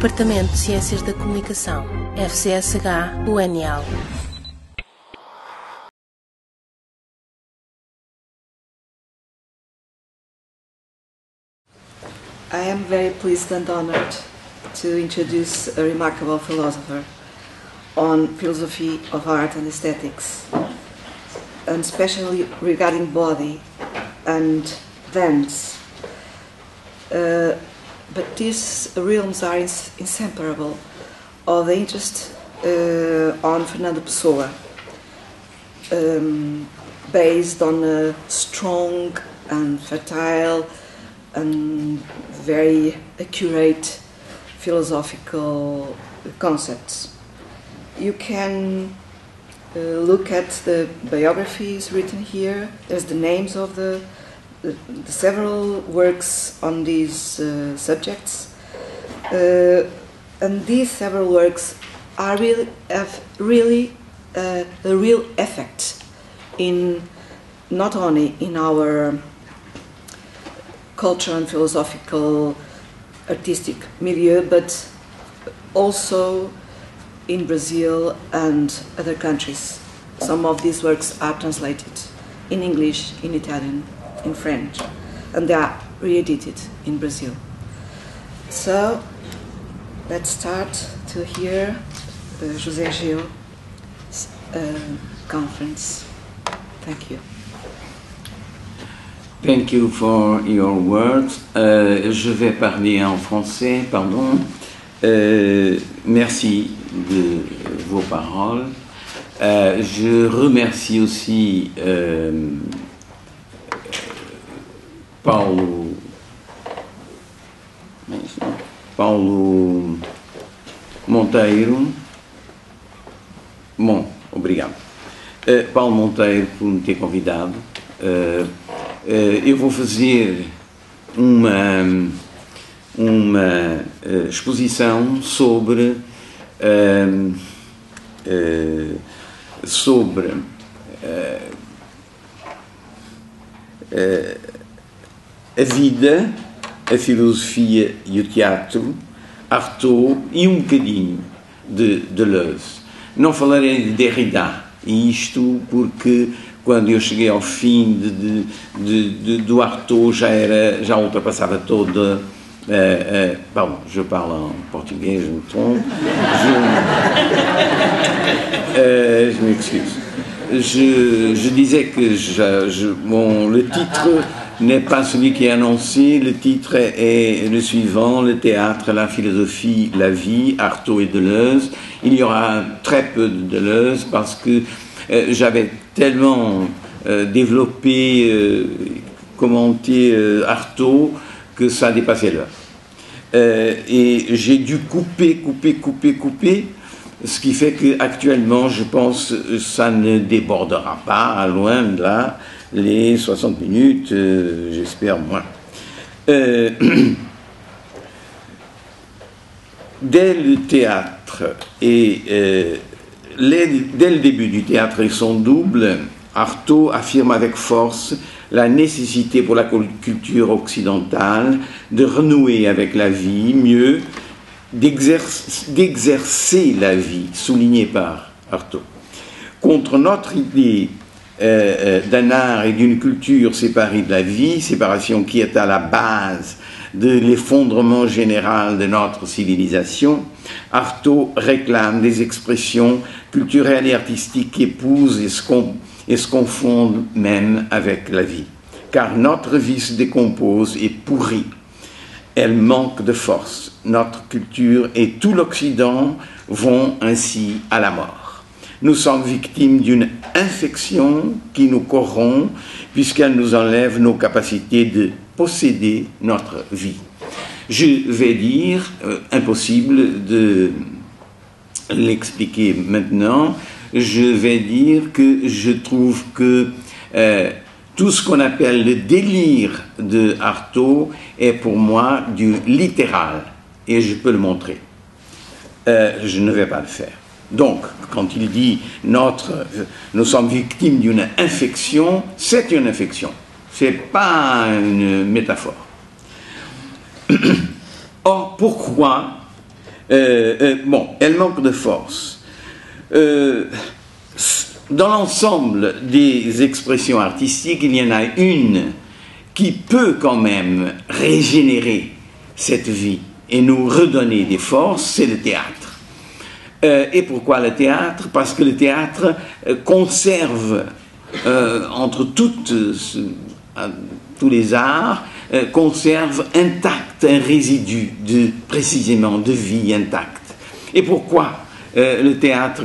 Departamento de Ciências da Comunicação, FCSH-UNL. I am very pleased and honored to introduce a remarkable philosopher on philosophy of art and aesthetics, and especially regarding body and dance. But these realms are inseparable of the interest on Fernando Pessoa, based on a strong and fertile and very accurate philosophical concepts. You can look at the biographies written here. There's the names of the several works on these subjects, and these several works are have a real effect in not only in our cultural and philosophical artistic milieu, but also in Brazil and other countries. Some of these works are translated in English, in Italian, in French, and they are re-edited in Brazil. So let's start to hear José Gil's conference. Thank you. Thank you for your words. Je vais parler en français, pardon. Merci de vos paroles. Je remercie aussi Paulo Monteiro. Bom, obrigado. Paulo Monteiro por me ter convidado. Eu vou fazer uma exposição sobre a vida, a filosofia e o teatro, Artaud e um bocadinho de Deleuze. Não falarei de Derrida, e isto porque quando eu cheguei ao fim do Artaud já ultrapassava toda. Pardon, je parle en portugais, je me trompe. Je m'excuse. Je disais que le titre n'est pas celui qui est annoncé. Le titre est le suivant: le théâtre, la philosophie, la vie, Artaud et Deleuze. Il y aura très peu de Deleuze parce que j'avais tellement développé, commenté Artaud que ça a dépassé l'heure. Et j'ai dû couper, ce qui fait qu'actuellement, je pense, ça ne débordera pas, loin de là, les 60 minutes, j'espère moins. Dès le théâtre et dès le début du théâtre et son double, Artaud affirme avec force la nécessité pour la culture occidentale de renouer avec la vie, mieux, d'exercer la vie, souligné par Artaud. Contre notre idée d'un art et d'une culture séparée de la vie, séparation qui est à la base de l'effondrement général de notre civilisation, Artaud réclame des expressions culturelles et artistiques qui épousent et se confondent même avec la vie. Car notre vie se décompose et pourrit. Elle manque de force. Notre culture et tout l'Occident vont ainsi à la mort. Nous sommes victimes d'une infection qui nous corrompt puisqu'elle nous enlève nos capacités de posséder notre vie. Je vais dire, impossible de l'expliquer maintenant, je vais dire que je trouve que tout ce qu'on appelle le délire de Artaud est pour moi du littéral, et je peux le montrer. Je ne vais pas le faire. Donc, quand il dit nous sommes victimes d'une infection, c'est une infection. C'est pas une métaphore. Or, pourquoi elle manque de force. Dans l'ensemble des expressions artistiques, il y en a une qui peut quand même régénérer cette vie et nous redonner des forces, c'est le théâtre. Et pourquoi le théâtre? Parce que le théâtre conserve, entre tous les arts, conserve intact un résidu précisément de vie intacte. Et pourquoi le théâtre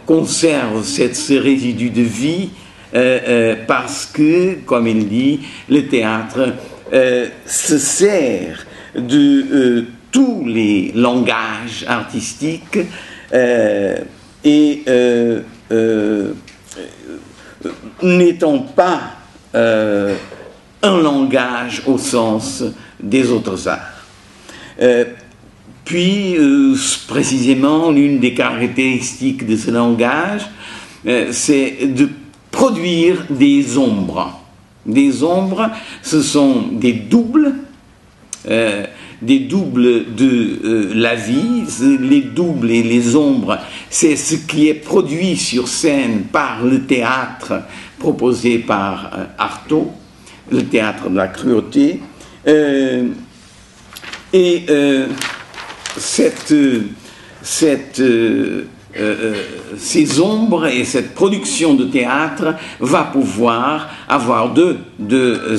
conserve ce résidu de vie? Parce que, comme il dit, le théâtre se sert de tous les langages artistiques et n'étant pas un langage au sens des autres arts. Puis, précisément, l'une des caractéristiques de ce langage, c'est de produire des ombres. Des ombres, ce sont des doubles de la vie. Les doubles et les ombres, c'est ce qui est produit sur scène par le théâtre proposé par Artaud, le théâtre de la cruauté. Ces ombres et cette production de théâtre va pouvoir avoir deux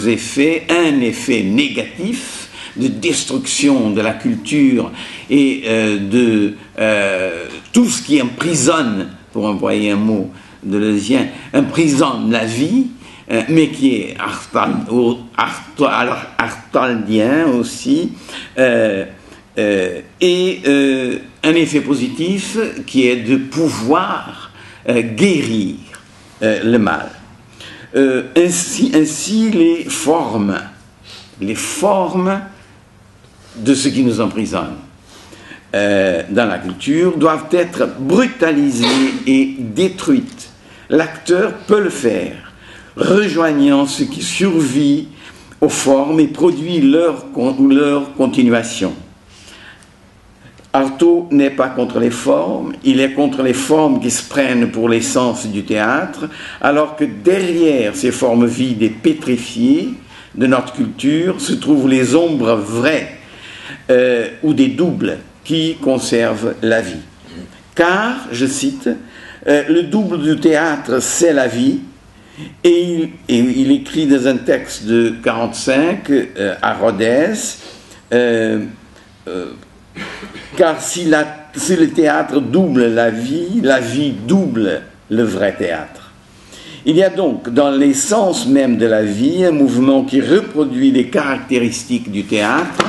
effets. Un effet négatif de destruction de la culture et de tout ce qui emprisonne, pour employer un mot de Leuzien, emprisonne la vie, mais qui est artaldien aussi, un effet positif qui est de pouvoir guérir le mal. Ainsi les formes de ce qui nous emprisonne dans la culture doivent être brutalisées et détruites. L'acteur peut le faire, rejoignant ce qui survit aux formes et produit leur continuation. Artaud n'est pas contre les formes, il est contre les formes qui se prennent pour l'essence du théâtre, alors que derrière ces formes vides et pétrifiées de notre culture se trouvent les ombres vraies ou des doubles qui conservent la vie. Car, je cite, le double du théâtre, c'est la vie, et il écrit dans un texte de 1945 à Rodez, car si le théâtre double la vie double le vrai théâtre. Il y a donc dans l'essence même de la vie un mouvement qui reproduit les caractéristiques du théâtre,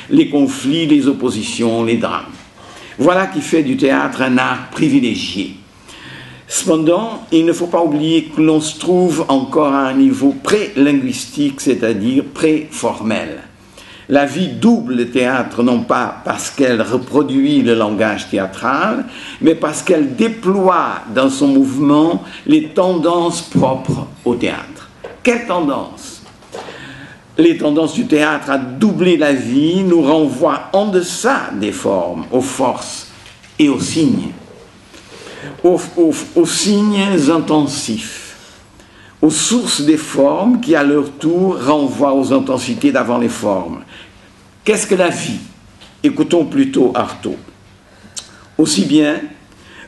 les conflits, les oppositions, les drames. Voilà qui fait du théâtre un art privilégié. Cependant, il ne faut pas oublier que l'on se trouve encore à un niveau pré-linguistique, c'est-à-dire pré-formel. La vie double le théâtre, non pas parce qu'elle reproduit le langage théâtral, mais parce qu'elle déploie dans son mouvement les tendances propres au théâtre. Quelles tendances? Les tendances du théâtre à doubler la vie nous renvoient en deçà des formes, aux forces et aux signes. Aux signes intensifs, aux sources des formes qui à leur tour renvoient aux intensités d'avant les formes. Qu'est-ce que la vie? Écoutons plutôt Artaud. Aussi bien,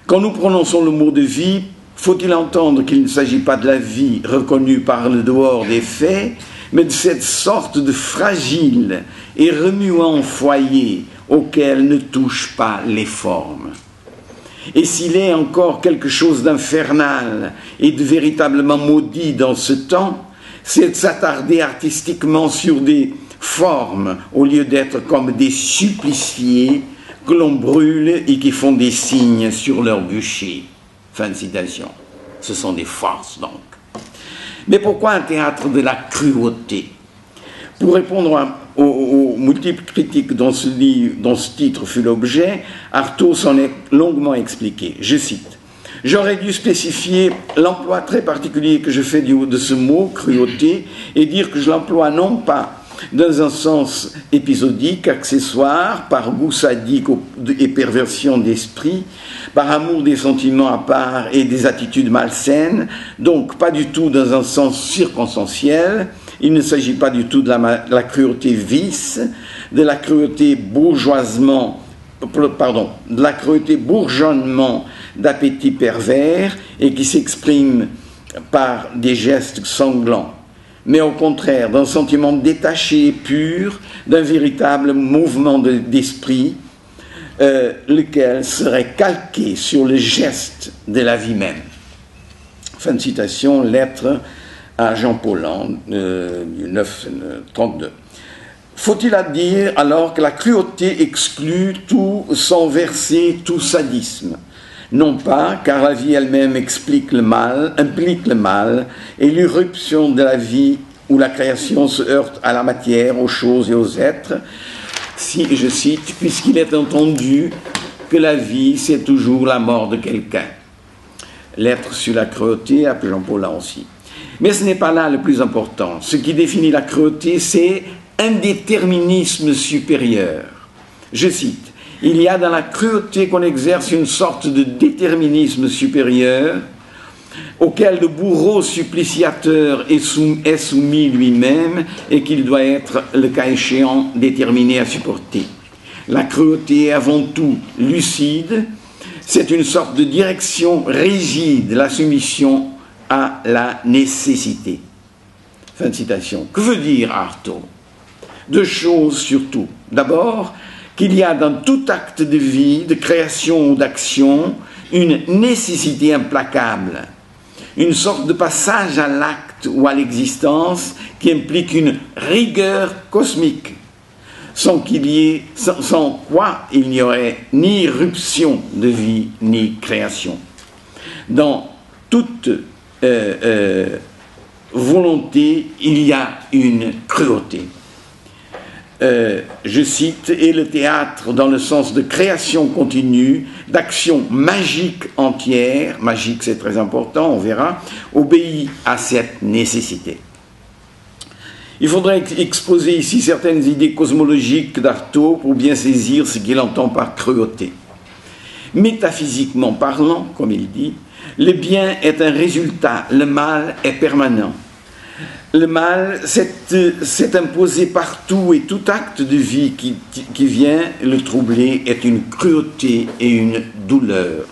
quand nous prononçons le mot de vie, faut-il entendre qu'il ne s'agit pas de la vie reconnue par le dehors des faits, mais de cette sorte de fragile et remuant foyer auquel ne touchent pas les formes. Et s'il est encore quelque chose d'infernal et de véritablement maudit dans ce temps, c'est de s'attarder artistiquement sur des formes au lieu d'être comme des suppliciés que l'on brûle et qui font des signes sur leur bûcher. Fin de citation. Ce sont des forces donc. Mais pourquoi un théâtre de la cruauté? Pour répondre aux multiples critiques dont ce titre fut l'objet, Artaud s'en est longuement expliqué. Je cite: « J'aurais dû spécifier l'emploi très particulier que je fais de ce mot, cruauté, et dire que je l'emploie non pas dans un sens épisodique, accessoire, par goût sadique et perversion d'esprit, par amour des sentiments à part et des attitudes malsaines, donc pas du tout dans un sens circonstanciel. Il ne s'agit pas du tout de la cruauté vice, de la cruauté bourgeonnement d'appétit pervers et qui s'exprime par des gestes sanglants, mais au contraire d'un sentiment détaché et pur, d'un véritable mouvement d'esprit, lequel serait calqué sur le geste de la vie même. Fin de citation, lettre à Jean Paulhan, du 9-32. Faut-il dire alors que la cruauté exclut tout sans verser tout sadisme? Non pas, car la vie elle-même implique le mal, et l'irruption de la vie où la création se heurte à la matière, aux choses et aux êtres, si, je cite, puisqu'il est entendu que la vie, c'est toujours la mort de quelqu'un. Lettre sur la cruauté, à Jean Paulhan aussi. Mais ce n'est pas là le plus important. Ce qui définit la cruauté, c'est un déterminisme supérieur. Je cite, « Il y a dans la cruauté qu'on exerce une sorte de déterminisme supérieur auquel le bourreau suppliciateur est soumis lui-même et qu'il doit être, le cas échéant, déterminé à supporter. La cruauté est avant tout lucide, c'est une sorte de direction rigide, la soumission à la nécessité. » Fin de citation. Que veut dire Artaud? Deux choses surtout. D'abord, qu'il y a dans tout acte de vie, de création ou d'action, une nécessité implacable, une sorte de passage à l'acte ou à l'existence qui implique une rigueur cosmique, sans quoi il n'y aurait ni irruption de vie ni création. Dans toute volonté, il y a une cruauté. Je cite, et le théâtre dans le sens de création continue, d'action magique entière, magique c'est très important, on verra, obéit à cette nécessité. Il faudrait exposer ici certaines idées cosmologiques d'Artaud pour bien saisir ce qu'il entend par cruauté. Métaphysiquement parlant, comme il dit, le bien est un résultat, le mal est permanent. Le mal s'est imposé partout et tout acte de vie qui vient le troubler est une cruauté et une douleur.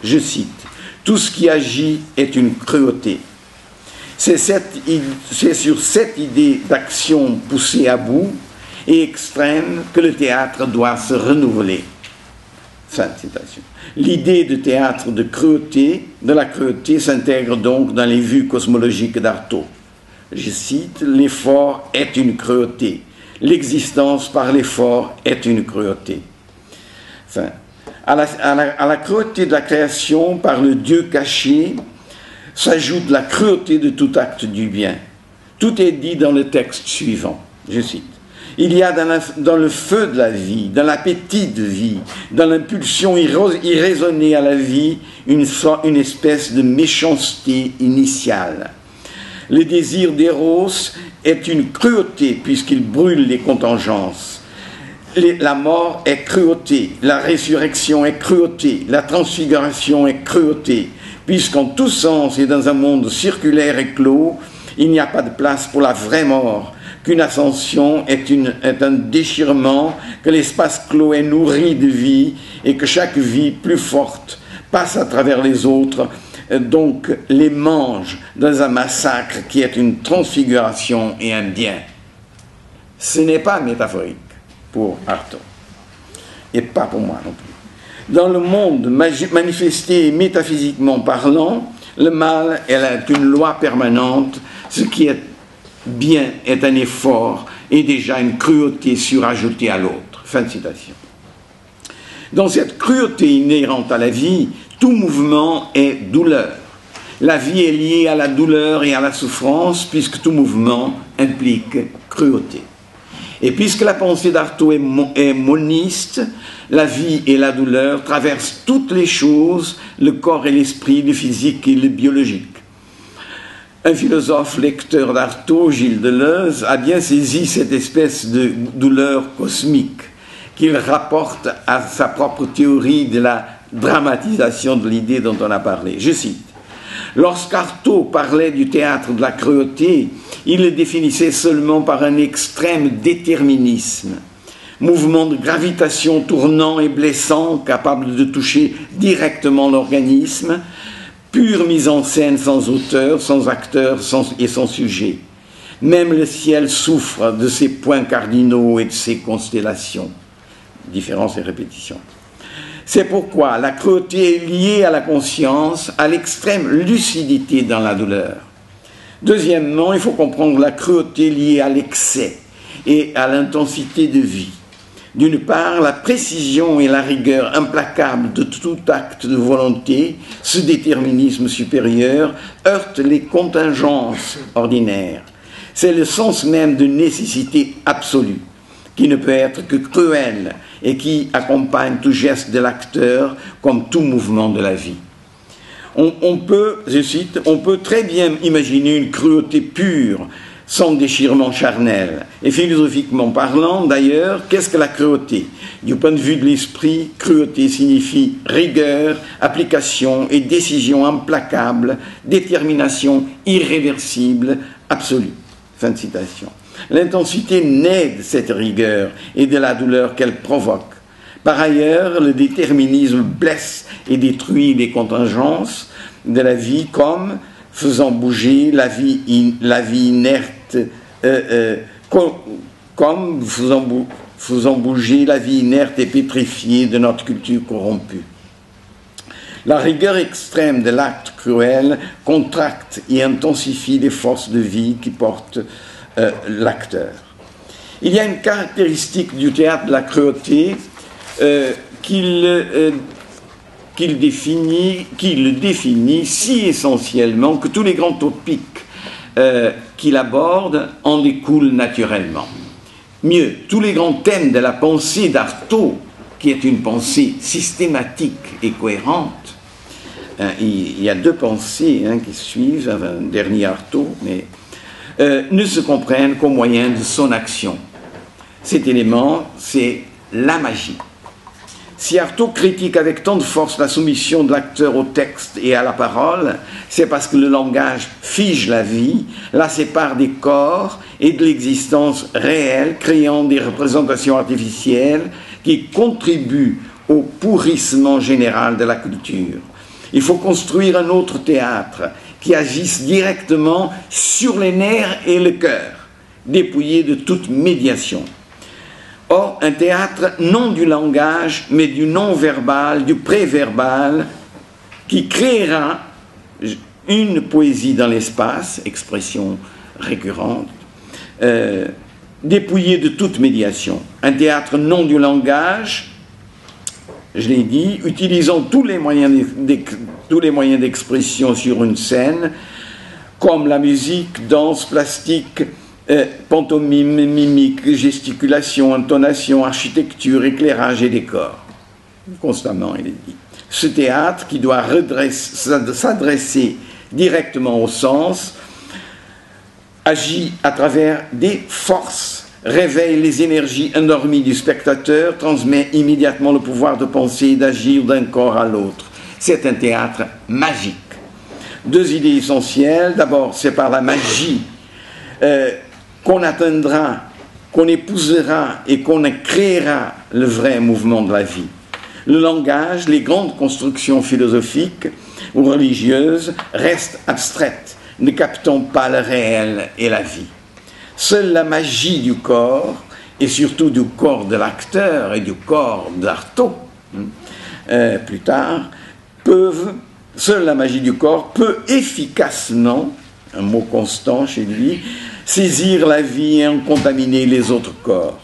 Je cite, « Tout ce qui agit est une cruauté. » C'est sur cette idée d'action poussée à bout et extrême que le théâtre doit se renouveler. Fin de citation. L'idée de théâtre de la cruauté s'intègre donc dans les vues cosmologiques d'Artaud. Je cite, « L'effort est une cruauté. L'existence par l'effort est une cruauté. » Enfin, à la cruauté de la création par le Dieu caché s'ajoute la cruauté de tout acte du bien. Tout est dit dans le texte suivant. Je cite, « Il y a dans le feu de la vie, dans l'appétit de vie, dans l'impulsion irraisonnée à la vie, une espèce de méchanceté initiale. Le désir d'éros est une cruauté puisqu'il brûle les contingences. La mort est cruauté, la résurrection est cruauté, la transfiguration est cruauté, puisqu'en tous sens et dans un monde circulaire et clos, il n'y a pas de place pour la vraie mort, qu'une ascension est un déchirement, que l'espace clos est nourri de vie et que chaque vie plus forte passe à travers les autres, donc les mange dans un massacre qui est une transfiguration et un bien. Ce n'est pas métaphorique pour Artaud, et pas pour moi non plus. Dans le monde manifesté métaphysiquement parlant, le mal est une loi permanente, ce qui est bien est un effort et déjà une cruauté surajoutée à l'autre. Fin de citation. Dans cette cruauté inhérente à la vie, tout mouvement est douleur. La vie est liée à la douleur et à la souffrance, puisque tout mouvement implique cruauté. Et puisque la pensée d'Artaud est moniste, la vie et la douleur traversent toutes les choses, le corps et l'esprit, le physique et le biologique. Un philosophe lecteur d'Artaud, Gilles Deleuze, a bien saisi cette espèce de douleur cosmique qu'il rapporte à sa propre théorie de la dramatisation de l'idée dont on a parlé. Je cite: « Lorsqu'Artaud parlait du théâtre de la cruauté, il le définissait seulement par un extrême déterminisme, mouvement de gravitation tournant et blessant, capable de toucher directement l'organisme, pure mise en scène sans auteur, sans acteur et sans sujet. Même le ciel souffre de ses points cardinaux et de ses constellations. » Différence et répétition. C'est pourquoi la cruauté est liée à la conscience, à l'extrême lucidité dans la douleur. Deuxièmement, il faut comprendre la cruauté liée à l'excès et à l'intensité de vie. D'une part, la précision et la rigueur implacable de tout acte de volonté, ce déterminisme supérieur, heurtent les contingences ordinaires. C'est le sens même de nécessité absolue, qui ne peut être que cruel et qui accompagne tout geste de l'acteur comme tout mouvement de la vie. On peut, je cite, on peut très bien imaginer une cruauté pure, sans déchirement charnel. Et philosophiquement parlant, d'ailleurs, qu'est-ce que la cruauté? Du point de vue de l'esprit, cruauté signifie rigueur, application et décision implacable, détermination irréversible, absolue. Fin de citation. L'intensité naît de cette rigueur et de la douleur qu'elle provoque. Par ailleurs, le déterminisme blesse et détruit les contingences de la vie comme faisant bouger la vie inerte, comme faisant bouger la vie inerte et pétrifiée de notre culture corrompue. La rigueur extrême de l'acte cruel contracte et intensifie les forces de vie qui portent l'acteur. Il y a une caractéristique du théâtre de la cruauté qu'il définit si essentiellement que tous les grands topics qu'il aborde en découlent naturellement. Mieux, tous les grands thèmes de la pensée d'Artaud, qui est une pensée systématique et cohérente, il y a deux pensées qui suivent, un dernier Artaud, mais ne se comprennent qu'au moyen de son action. Cet élément, c'est la magie. Si Artaud critique avec tant de force la soumission de l'acteur au texte et à la parole, c'est parce que le langage fige la vie, la sépare des corps et de l'existence réelle, créant des représentations artificielles qui contribuent au pourrissement général de la culture. Il faut construire un autre théâtre qui agisse directement sur les nerfs et le cœur, dépouillé de toute médiation. Or, un théâtre non du langage, mais du non-verbal, du pré-verbal, qui créera une poésie dans l'espace, expression récurrente, dépouillée de toute médiation. Un théâtre non du langage, je l'ai dit, utilisant tous les moyens d'expression sur une scène, comme la musique, danse, plastique, pantomime, mimique, gesticulation, intonation, architecture, éclairage et décor. Constamment, il est dit. Ce théâtre, qui doit s'adresser directement au sens, agit à travers des forces, réveille les énergies endormies du spectateur, transmet immédiatement le pouvoir de penser et d'agir d'un corps à l'autre. C'est un théâtre magique. Deux idées essentielles. D'abord, c'est par la magie qu'on atteindra, qu'on épousera et qu'on créera le vrai mouvement de la vie. Le langage, les grandes constructions philosophiques ou religieuses restent abstraites, ne captant pas le réel et la vie. Seule la magie du corps, et surtout du corps de l'acteur et du corps d'Artaud, plus tard, seule la magie du corps peut efficacement, un mot constant chez lui, saisir la vie et en contaminer les autres corps.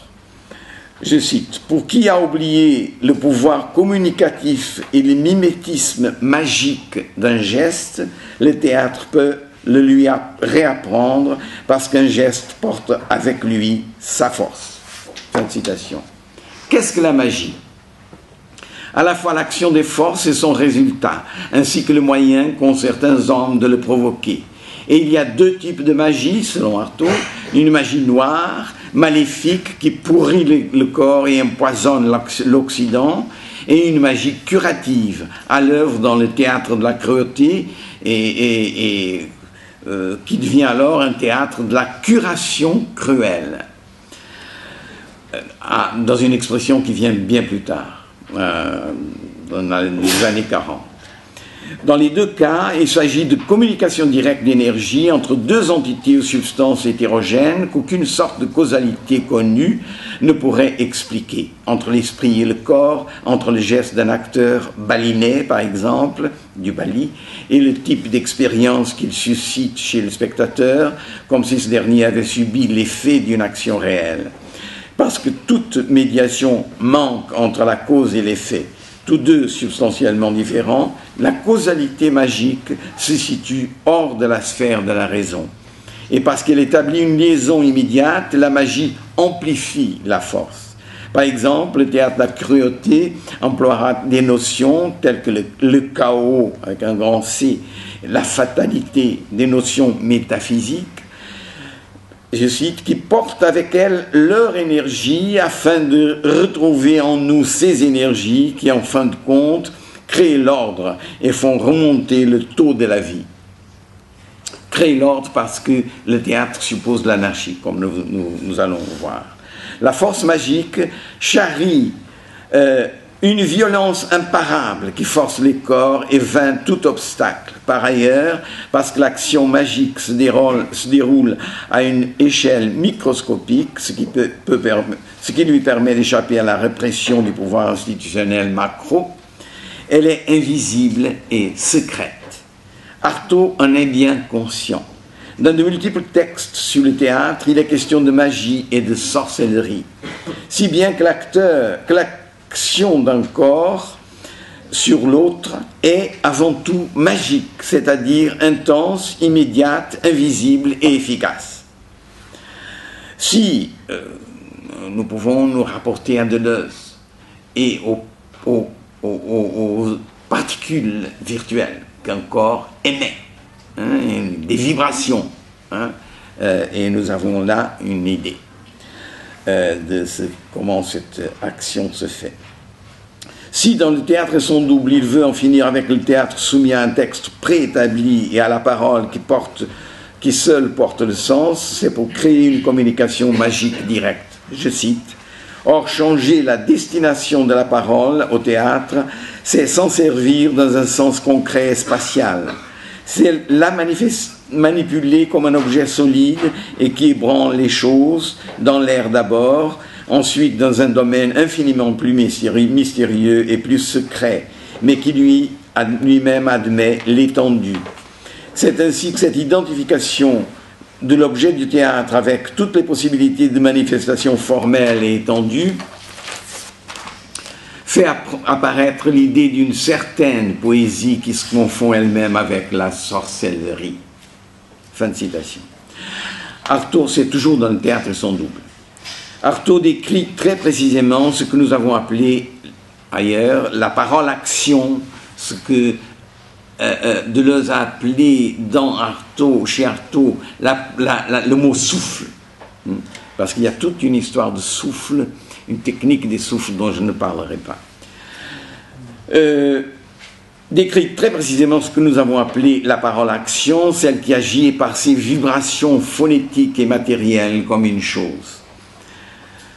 Je cite: « Pour qui a oublié le pouvoir communicatif et le mimétisme magique d'un geste, le théâtre peut le lui réapprendre parce qu'un geste porte avec lui sa force. » Fin de citation. Qu'est-ce que la magie? À la fois l'action des forces et son résultat, ainsi que le moyen qu'ont certains hommes de le provoquer. Et il y a deux types de magie, selon Artaud. Une magie noire, maléfique, qui pourrit le corps et empoisonne l'Occident, et une magie curative, à l'œuvre dans le théâtre de la cruauté, qui devient alors un théâtre de la curation cruelle, dans une expression qui vient bien plus tard, dans les années 40. Dans les deux cas, il s'agit de communication directe d'énergie entre deux entités ou substances hétérogènes qu'aucune sorte de causalité connue ne pourrait expliquer, entre l'esprit et le corps, entre le geste d'un acteur balinais, par exemple, du Bali, et le type d'expérience qu'il suscite chez le spectateur, comme si ce dernier avait subi l'effet d'une action réelle. Parce que toute médiation manque entre la cause et l'effet, tous deux substantiellement différents, la causalité magique se situe hors de la sphère de la raison. Et parce qu'elle établit une liaison immédiate, la magie amplifie la force. Par exemple, le théâtre de la cruauté emploiera des notions telles que le chaos, avec un grand C, la fatalité, des notions métaphysiques, je cite, qui portent avec elles leur énergie afin de retrouver en nous ces énergies qui, en fin de compte, créent l'ordre et font remonter le taux de la vie. Créer l'ordre parce que le théâtre suppose l'anarchie, comme nous allons voir. La force magique charrie une violence imparable qui force les corps et vainc tout obstacle. Par ailleurs, parce que l'action magique se déroule à une échelle microscopique, ce qui lui permet d'échapper à la répression du pouvoir institutionnel macro, elle est invisible et secrète. Artaud en est bien conscient. Dans de multiples textes sur le théâtre, il est question de magie et de sorcellerie, si bien que l'action d'un corps sur l'autre est avant tout magique, c'est-à-dire intense, immédiate, invisible et efficace. Si nous pouvons nous rapporter à Deleuze et aux particules virtuelles qu'un corps émet, des vibrations, et nous avons là une idée de comment cette action se fait. Si dans le théâtre et son double, il veut en finir avec le théâtre soumis à un texte préétabli et à la parole qui seule porte le sens, c'est pour créer une communication magique directe. Je cite, « Or, changer la destination de la parole au théâtre, c'est s'en servir dans un sens concret et spatial. C'est la manipuler comme un objet solide et qui ébranle les choses, dans l'air d'abord, ensuite dans un domaine infiniment plus mystérieux et plus secret, mais qui lui-même admet l'étendue. C'est ainsi que cette identification de l'objet du théâtre avec toutes les possibilités de manifestation formelle et étendue fait apparaître l'idée d'une certaine poésie qui se confond elle-même avec la sorcellerie. » Fin de citation. Artaud, c'est toujours dans le théâtre et son double. Artaud décrit très précisément ce que nous avons appelé ailleurs la parole-action, ce que Deleuze a appelé chez Artaud, le mot souffle. Parce qu'il y a toute une histoire de souffle, une technique des souffles dont je ne parlerai pas. Décrit très précisément ce que nous avons appelé la parole-action, celle qui agit par ses vibrations phonétiques et matérielles comme une chose.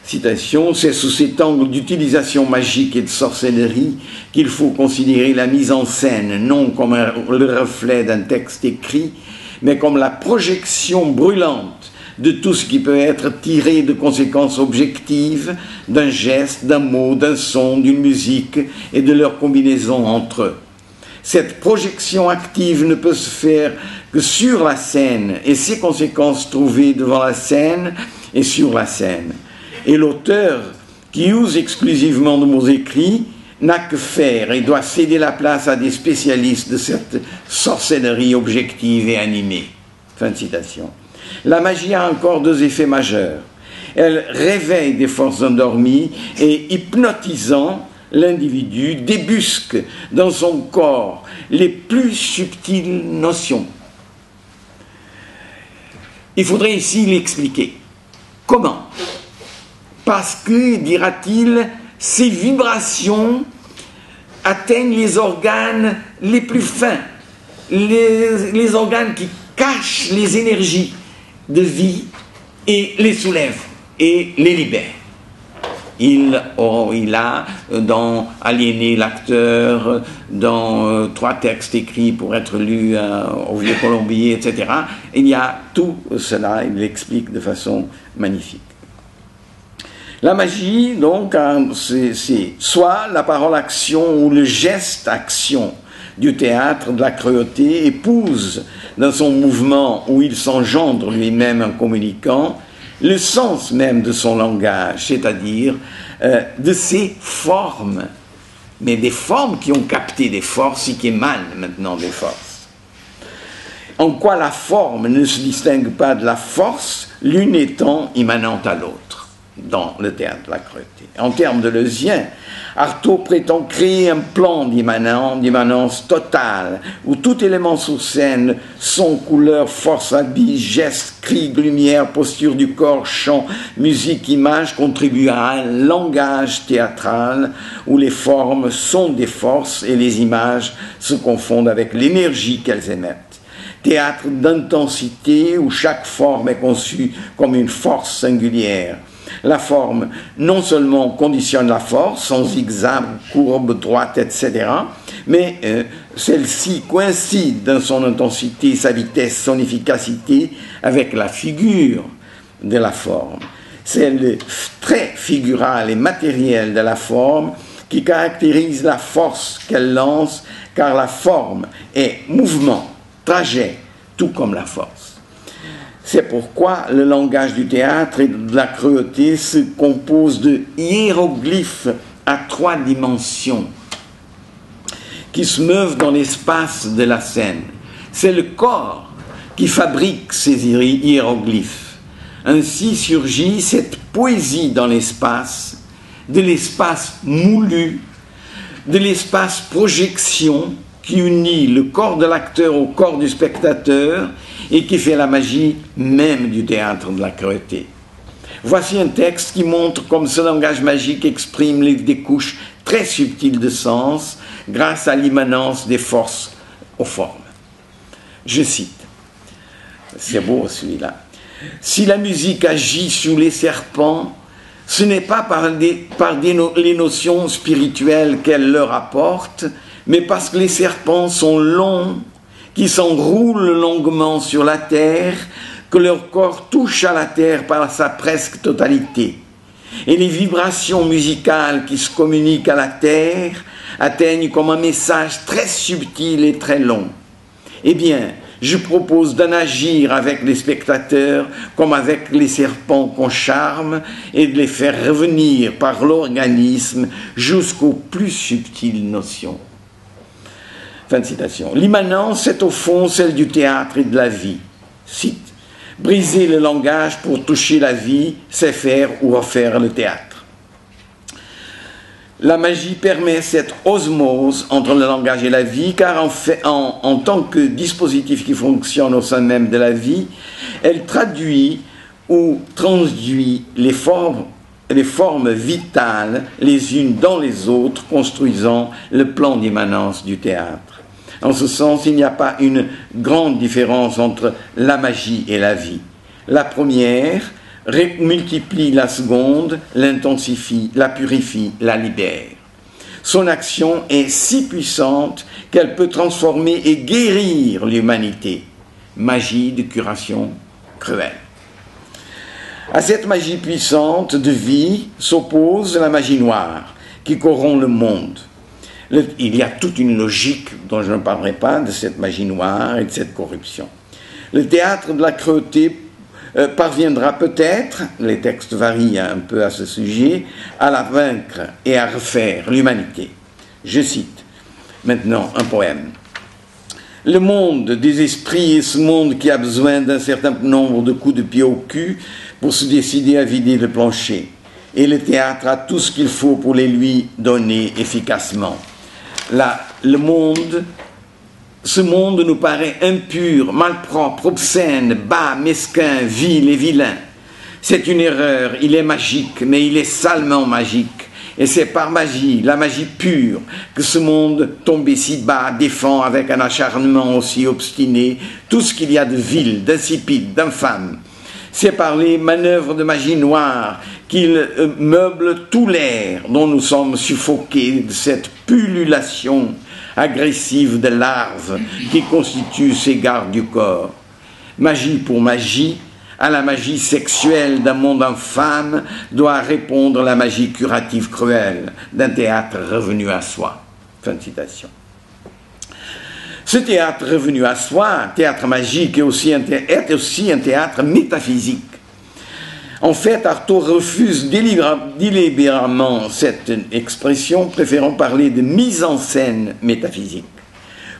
Citation, c'est sous cet angle d'utilisation magique et de sorcellerie qu'il faut considérer la mise en scène, non comme le reflet d'un texte écrit, mais comme la projection brûlante de tout ce qui peut être tiré de conséquences objectives d'un geste, d'un mot, d'un son, d'une musique et de leur combinaison entre eux. Cette projection active ne peut se faire que sur la scène et ses conséquences trouvées devant la scène et sur la scène. Et l'auteur, qui use exclusivement de mots écrits, n'a que faire et doit céder la place à des spécialistes de cette sorcellerie objective et animée. Fin de citation. La magie a encore deux effets majeurs. Elle réveille des forces endormies et, hypnotisant l'individu, débusque dans son corps les plus subtiles notions. Il faudrait ici l'expliquer. Comment? Parce que, dira-t-il, ces vibrations atteignent les organes les plus fins, les organes qui cachent les énergies de vie et les soulèvent et les libèrent. Il a, dans Aliéner l'acteur, dans 3 textes écrits pour être lus au Vieux-Colombier, etc., il y a tout cela, il l'explique de façon magnifique. La magie, donc, c'est soit la parole-action ou le geste-action du théâtre de la cruauté épouse dans son mouvement où il s'engendre lui-même en communiquant le sens même de son langage, c'est-à-dire de ses formes, mais des formes qui ont capté des forces et qui émanent maintenant des forces. En quoi la forme ne se distingue pas de la force, l'une étant immanente à l'autre dans le théâtre de la cruauté. En termes de Leusien, Artaud prétend créer un plan d'immanence totale, où tout élément sur scène, son, couleur, force, habit, geste, cri, lumière, posture du corps, chant, musique, image, contribue à un langage théâtral, où les formes sont des forces et les images se confondent avec l'énergie qu'elles émettent. Théâtre d'intensité, où chaque forme est conçue comme une force singulière. La forme, non seulement conditionne la force, son zigzag, courbe, droite, etc., mais celle-ci coïncide dans son intensité, sa vitesse, son efficacité avec la figure de la forme. C'est le trait figural et matériel de la forme qui caractérise la force qu'elle lance, car la forme est mouvement, trajet, tout comme la force. C'est pourquoi le langage du théâtre et de la cruauté se compose de hiéroglyphes à 3 dimensions qui se meuvent dans l'espace de la scène. C'est le corps qui fabrique ces hiéroglyphes. Ainsi surgit cette poésie dans l'espace, de l'espace moulu, de l'espace projection qui unit le corps de l'acteur au corps du spectateur et qui fait la magie même du théâtre de la cruauté. Voici un texte qui montre comme ce langage magique exprime des couches très subtiles de sens grâce à l'immanence des forces aux formes. Je cite, c'est beau celui-là. « Si la musique agit sur les serpents, ce n'est pas par les notions spirituelles qu'elle leur apporte, mais parce que les serpents sont longs, qui s'enroulent longuement sur la terre, que leur corps touche à la terre par sa presque totalité. Et les vibrations musicales qui se communiquent à la terre atteignent comme un message très subtil et très long. Eh bien, je propose d'en agir avec les spectateurs comme avec les serpents qu'on charme et de les faire revenir par l'organisme jusqu'aux plus subtiles notions. » Fin de citation. L'immanence, c'est au fond celle du théâtre et de la vie. Cite. Briser le langage pour toucher la vie, c'est faire ou refaire le théâtre. La magie permet cette osmose entre le langage et la vie, car en tant que dispositif qui fonctionne au sein même de la vie, elle traduit ou transduit les formes vitales les unes dans les autres, construisant le plan d'immanence du théâtre. En ce sens, il n'y a pas une grande différence entre la magie et la vie. La première multiplie la seconde, l'intensifie, la purifie, la libère. Son action est si puissante qu'elle peut transformer et guérir l'humanité. Magie de curation cruelle. À cette magie puissante de vie s'oppose la magie noire qui corrompt le monde. Il y a toute une logique dont je ne parlerai pas de cette magie noire et de cette corruption. Le théâtre de la cruauté parviendra peut-être, les textes varient un peu à ce sujet, à la vaincre et à refaire l'humanité. Je cite maintenant un poème. Le monde des esprits est ce monde qui a besoin d'un certain nombre de coups de pied au cul pour se décider à vider le plancher. Et le théâtre a tout ce qu'il faut pour les lui donner efficacement. Là, le monde ce monde nous paraît impur, malpropre, obscène, bas, mesquin, vil et vilain. C'est une erreur, il est magique, mais il est salement magique. Et c'est par magie, la magie pure, que ce monde tombé si bas défend avec un acharnement aussi obstiné tout ce qu'il y a de vil, d'insipide, d'infâme. C'est par les manœuvres de magie noire qu'il meuble tout l'air dont nous sommes suffoqués de cette pullulation agressive de larves qui constitue ces gardes du corps. Magie pour magie, à la magie sexuelle d'un monde infâme doit répondre la magie curative cruelle d'un théâtre revenu à soi. Fin de citation. Ce théâtre revenu à soi, théâtre magique, est aussi un théâtre métaphysique. En fait, Artaud refuse délibérément cette expression, préférant parler de mise en scène métaphysique.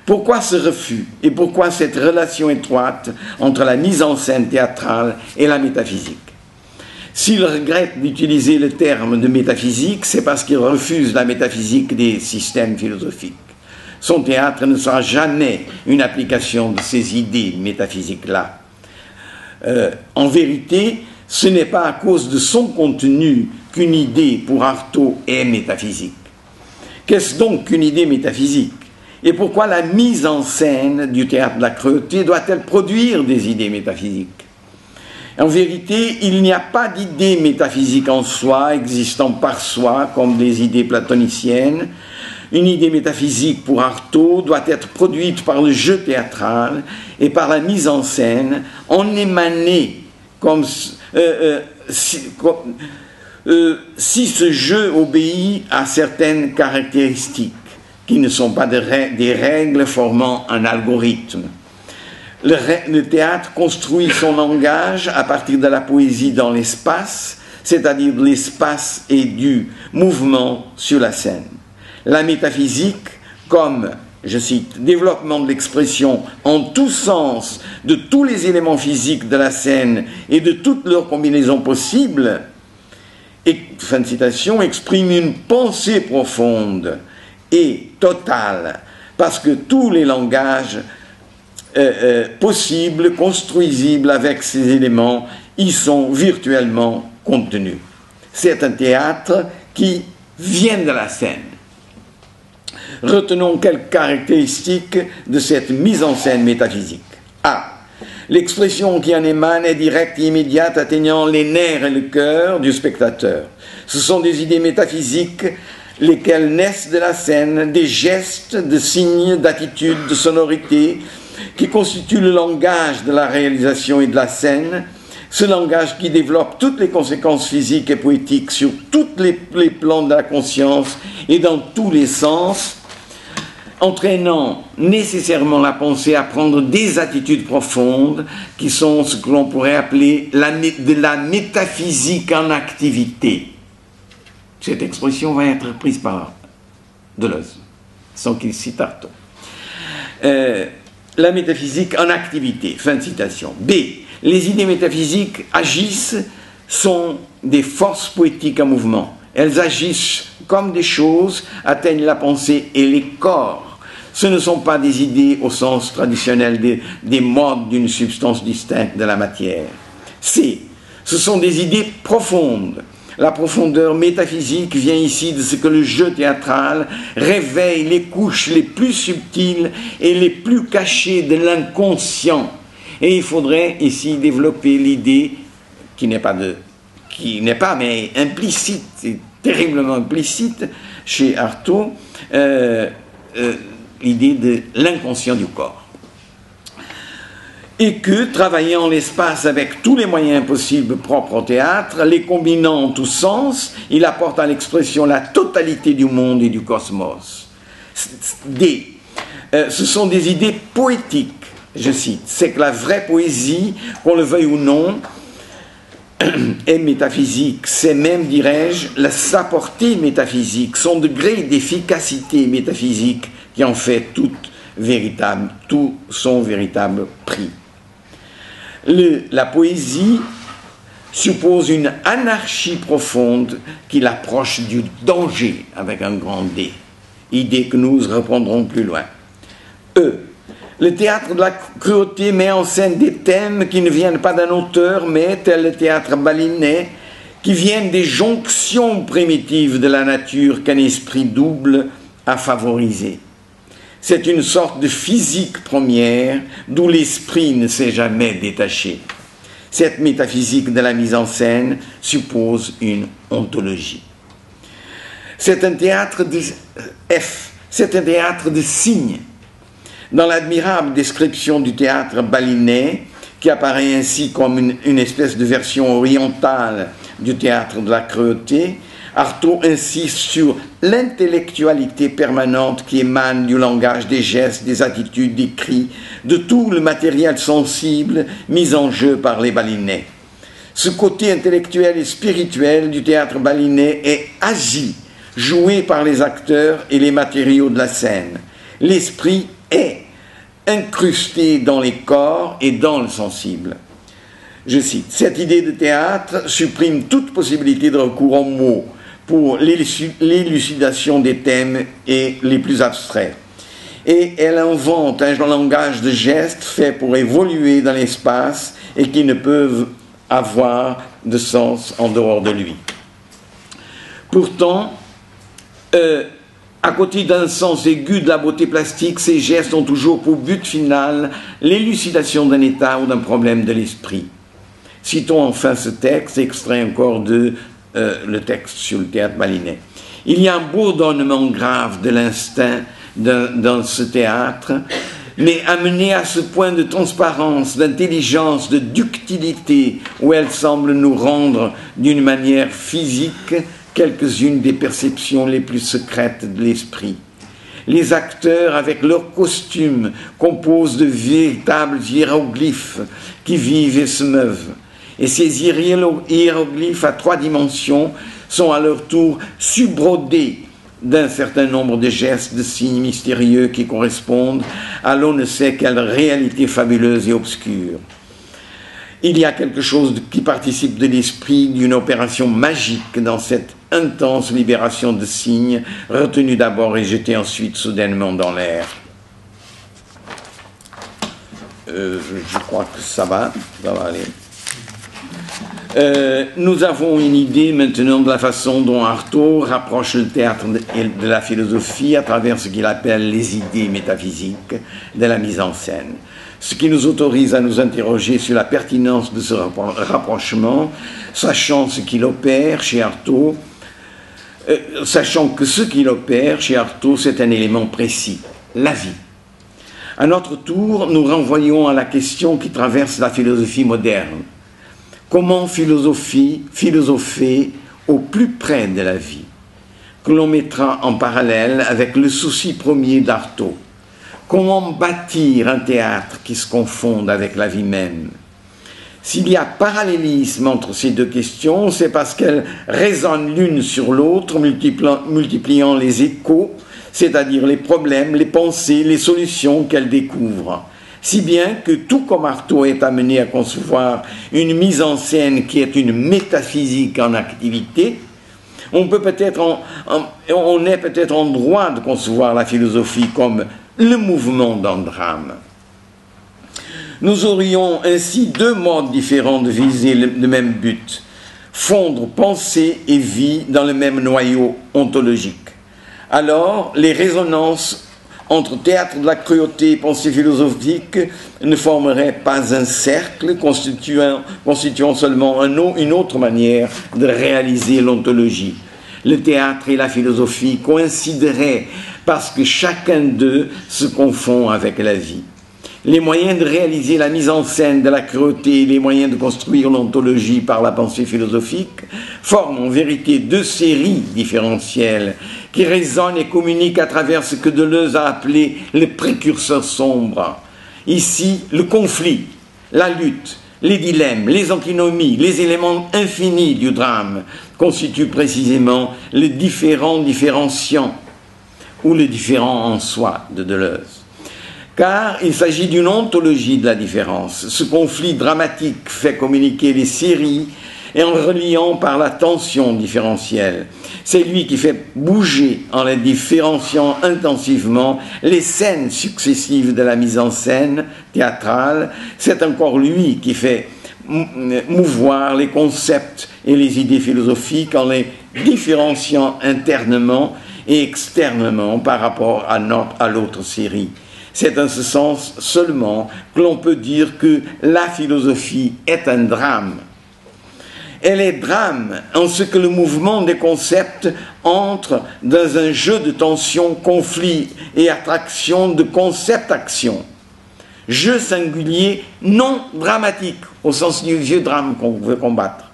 Pourquoi ce refus et pourquoi cette relation étroite entre la mise en scène théâtrale et la métaphysique? S'il regrette d'utiliser le terme de métaphysique, c'est parce qu'il refuse la métaphysique des systèmes philosophiques. Son théâtre ne sera jamais une application de ces idées métaphysiques-là. En vérité, ce n'est pas à cause de son contenu qu'une idée pour Artaud est métaphysique. Qu'est-ce donc qu'une idée métaphysique? Et pourquoi la mise en scène du théâtre de la cruauté doit-elle produire des idées métaphysiques? En vérité, il n'y a pas d'idée métaphysique en soi, existant par soi, comme des idées platoniciennes. Une idée métaphysique pour Artaud doit être produite par le jeu théâtral et par la mise en scène, en émanée comme si ce jeu obéit à certaines caractéristiques qui ne sont pas des règles formant un algorithme. Le théâtre construit son langage à partir de la poésie dans l'espace, c'est-à-dire de l'espace et du mouvement sur la scène. La métaphysique, comme, je cite, développement de l'expression en tous sens de tous les éléments physiques de la scène et de toutes leurs combinaisons possibles, et, fin de citation, exprime une pensée profonde et totale, parce que tous les langages possibles, construisibles avec ces éléments, y sont virtuellement contenus. C'est un théâtre qui vient de la scène. Retenons quelques caractéristiques de cette mise en scène métaphysique. A. L'expression qui en émane est directe et immédiate, atteignant les nerfs et le cœur du spectateur. Ce sont des idées métaphysiques, lesquelles naissent de la scène, des gestes, de signes, d'attitudes, de sonorités, qui constituent le langage de la réalisation et de la scène, ce langage qui développe toutes les conséquences physiques et poétiques sur tous les plans de la conscience et dans tous les sens, entraînant nécessairement la pensée à prendre des attitudes profondes qui sont ce que l'on pourrait appeler de la métaphysique en activité. Cette expression va être prise par Deleuze, sans qu'il cite Artaud. La métaphysique en activité, fin de citation. B. Les idées métaphysiques agissent, sont des forces poétiques en mouvement. Elles agissent comme des choses, atteignent la pensée et les corps. Ce ne sont pas des idées au sens traditionnel des modes d'une substance distincte de la matière. C. Ce sont des idées profondes. La profondeur métaphysique vient ici de ce que le jeu théâtral réveille les couches les plus subtiles et les plus cachées de l'inconscient. Et il faudrait ici développer l'idée qui n'est pas mais implicite, c'est terriblement implicite chez Artaud, l'idée de l'inconscient du corps. Et que, travaillant l'espace avec tous les moyens possibles propres au théâtre, les combinant en tous sens, il apporte à l'expression la totalité du monde et du cosmos. D. Ce sont des idées poétiques, je cite. C'est que la vraie poésie, qu'on le veuille ou non, est métaphysique. C'est même, dirais-je, sa portée métaphysique, son degré d'efficacité métaphysique qui en fait tout son véritable prix. La poésie suppose une anarchie profonde qui l'approche du danger avec un grand D, idée que nous reprendrons plus loin. E. Le théâtre de la cruauté met en scène des thèmes qui ne viennent pas d'un auteur, mais, tel le théâtre balinais, qui viennent des jonctions primitives de la nature qu'un esprit double a favorisé. C'est une sorte de physique première d'où l'esprit ne s'est jamais détaché. Cette métaphysique de la mise en scène suppose une ontologie. C'est un théâtre de c'est un théâtre de signes. Dans l'admirable description du théâtre balinais, qui apparaît ainsi comme une espèce de version orientale du théâtre de la cruauté, Artaud insiste sur l'intellectualité permanente qui émane du langage, des gestes, des attitudes, des cris, de tout le matériel sensible mis en jeu par les balinais. Ce côté intellectuel et spirituel du théâtre balinais est agi, joué par les acteurs et les matériaux de la scène. L'esprit est incrusté dans les corps et dans le sensible. Je cite, « Cette idée de théâtre supprime toute possibilité de recours aux mots pour l'élucidation des thèmes et les plus abstraits. Et elle invente un langage de gestes fait pour évoluer dans l'espace et qui ne peuvent avoir de sens en dehors de lui. » Pourtant, à côté d'un sens aigu de la beauté plastique, ces gestes ont toujours pour but final l'élucidation d'un état ou d'un problème de l'esprit. Citons enfin ce texte, extrait encore de le texte sur le théâtre balinais. Il y a un bourdonnement grave de l'instinct dans ce théâtre, mais amené à ce point de transparence, d'intelligence, de ductilité, où elle semble nous rendre d'une manière physique quelques-unes des perceptions les plus secrètes de l'esprit. Les acteurs, avec leurs costumes, composent de véritables hiéroglyphes qui vivent et se meuvent. Et ces hiéroglyphes à 3 dimensions sont à leur tour subrodés d'un certain nombre de gestes, de signes mystérieux qui correspondent à l'on ne sait quelle réalité fabuleuse et obscure. Il y a quelque chose qui participe de l'esprit d'une opération magique dans cette intense libération de signes, retenus d'abord et jetés ensuite soudainement dans l'air. Je crois que ça va aller. Nous avons une idée maintenant de la façon dont Artaud rapproche le théâtre de la philosophie à travers ce qu'il appelle les idées métaphysiques de la mise en scène. Ce qui nous autorise à nous interroger sur la pertinence de ce rapprochement, sachant ce qu'il opère chez Artaud, sachant que ce qu'il opère chez Artaud, c'est un élément précis, la vie. À notre tour, nous renvoyons à la question qui traverse la philosophie moderne. Comment philosopher au plus près de la vie, que l'on mettra en parallèle avec le souci premier d'Artaud. Comment bâtir un théâtre qui se confonde avec la vie même? S'il y a parallélisme entre ces deux questions, c'est parce qu'elles résonnent l'une sur l'autre, multipliant les échos, c'est-à-dire les problèmes, les pensées, les solutions qu'elles découvrent. Si bien que tout comme Artaud est amené à concevoir une mise en scène qui est une métaphysique en activité, on est peut-être en droit de concevoir la philosophie comme le mouvement d'un drame. Nous aurions ainsi 2 modes différents de viser le même but, fondre pensée et vie dans le même noyau ontologique. Alors, les résonances entre théâtre de la cruauté et pensée philosophique ne formeraient pas un cercle constituant seulement une autre manière de réaliser l'ontologie. Le théâtre et la philosophie coïncideraient parce que chacun d'eux se confond avec la vie. Les moyens de réaliser la mise en scène de la cruauté et les moyens de construire l'ontologie par la pensée philosophique forment en vérité 2 séries différentielles qui résonnent et communiquent à travers ce que Deleuze a appelé le précurseur sombre. Ici, le conflit, la lutte, les dilemmes, les antinomies, les éléments infinis du drame constituent précisément le différent différenciant ou le différent en soi de Deleuze. Car il s'agit d'une ontologie de la différence. Ce conflit dramatique fait communiquer les séries et en reliant par la tension différentielle. C'est lui qui fait bouger, en les différenciant intensivement, les scènes successives de la mise en scène théâtrale. C'est encore lui qui fait mouvoir les concepts et les idées philosophiques en les différenciant internement et externement par rapport à l'autre série. C'est en ce sens seulement que l'on peut dire que la philosophie est un drame. Elle est drame en ce que le mouvement des concepts entre dans un jeu de tension, conflit et attraction de concept-action. Jeu singulier non dramatique, au sens du vieux drame qu'on veut combattre.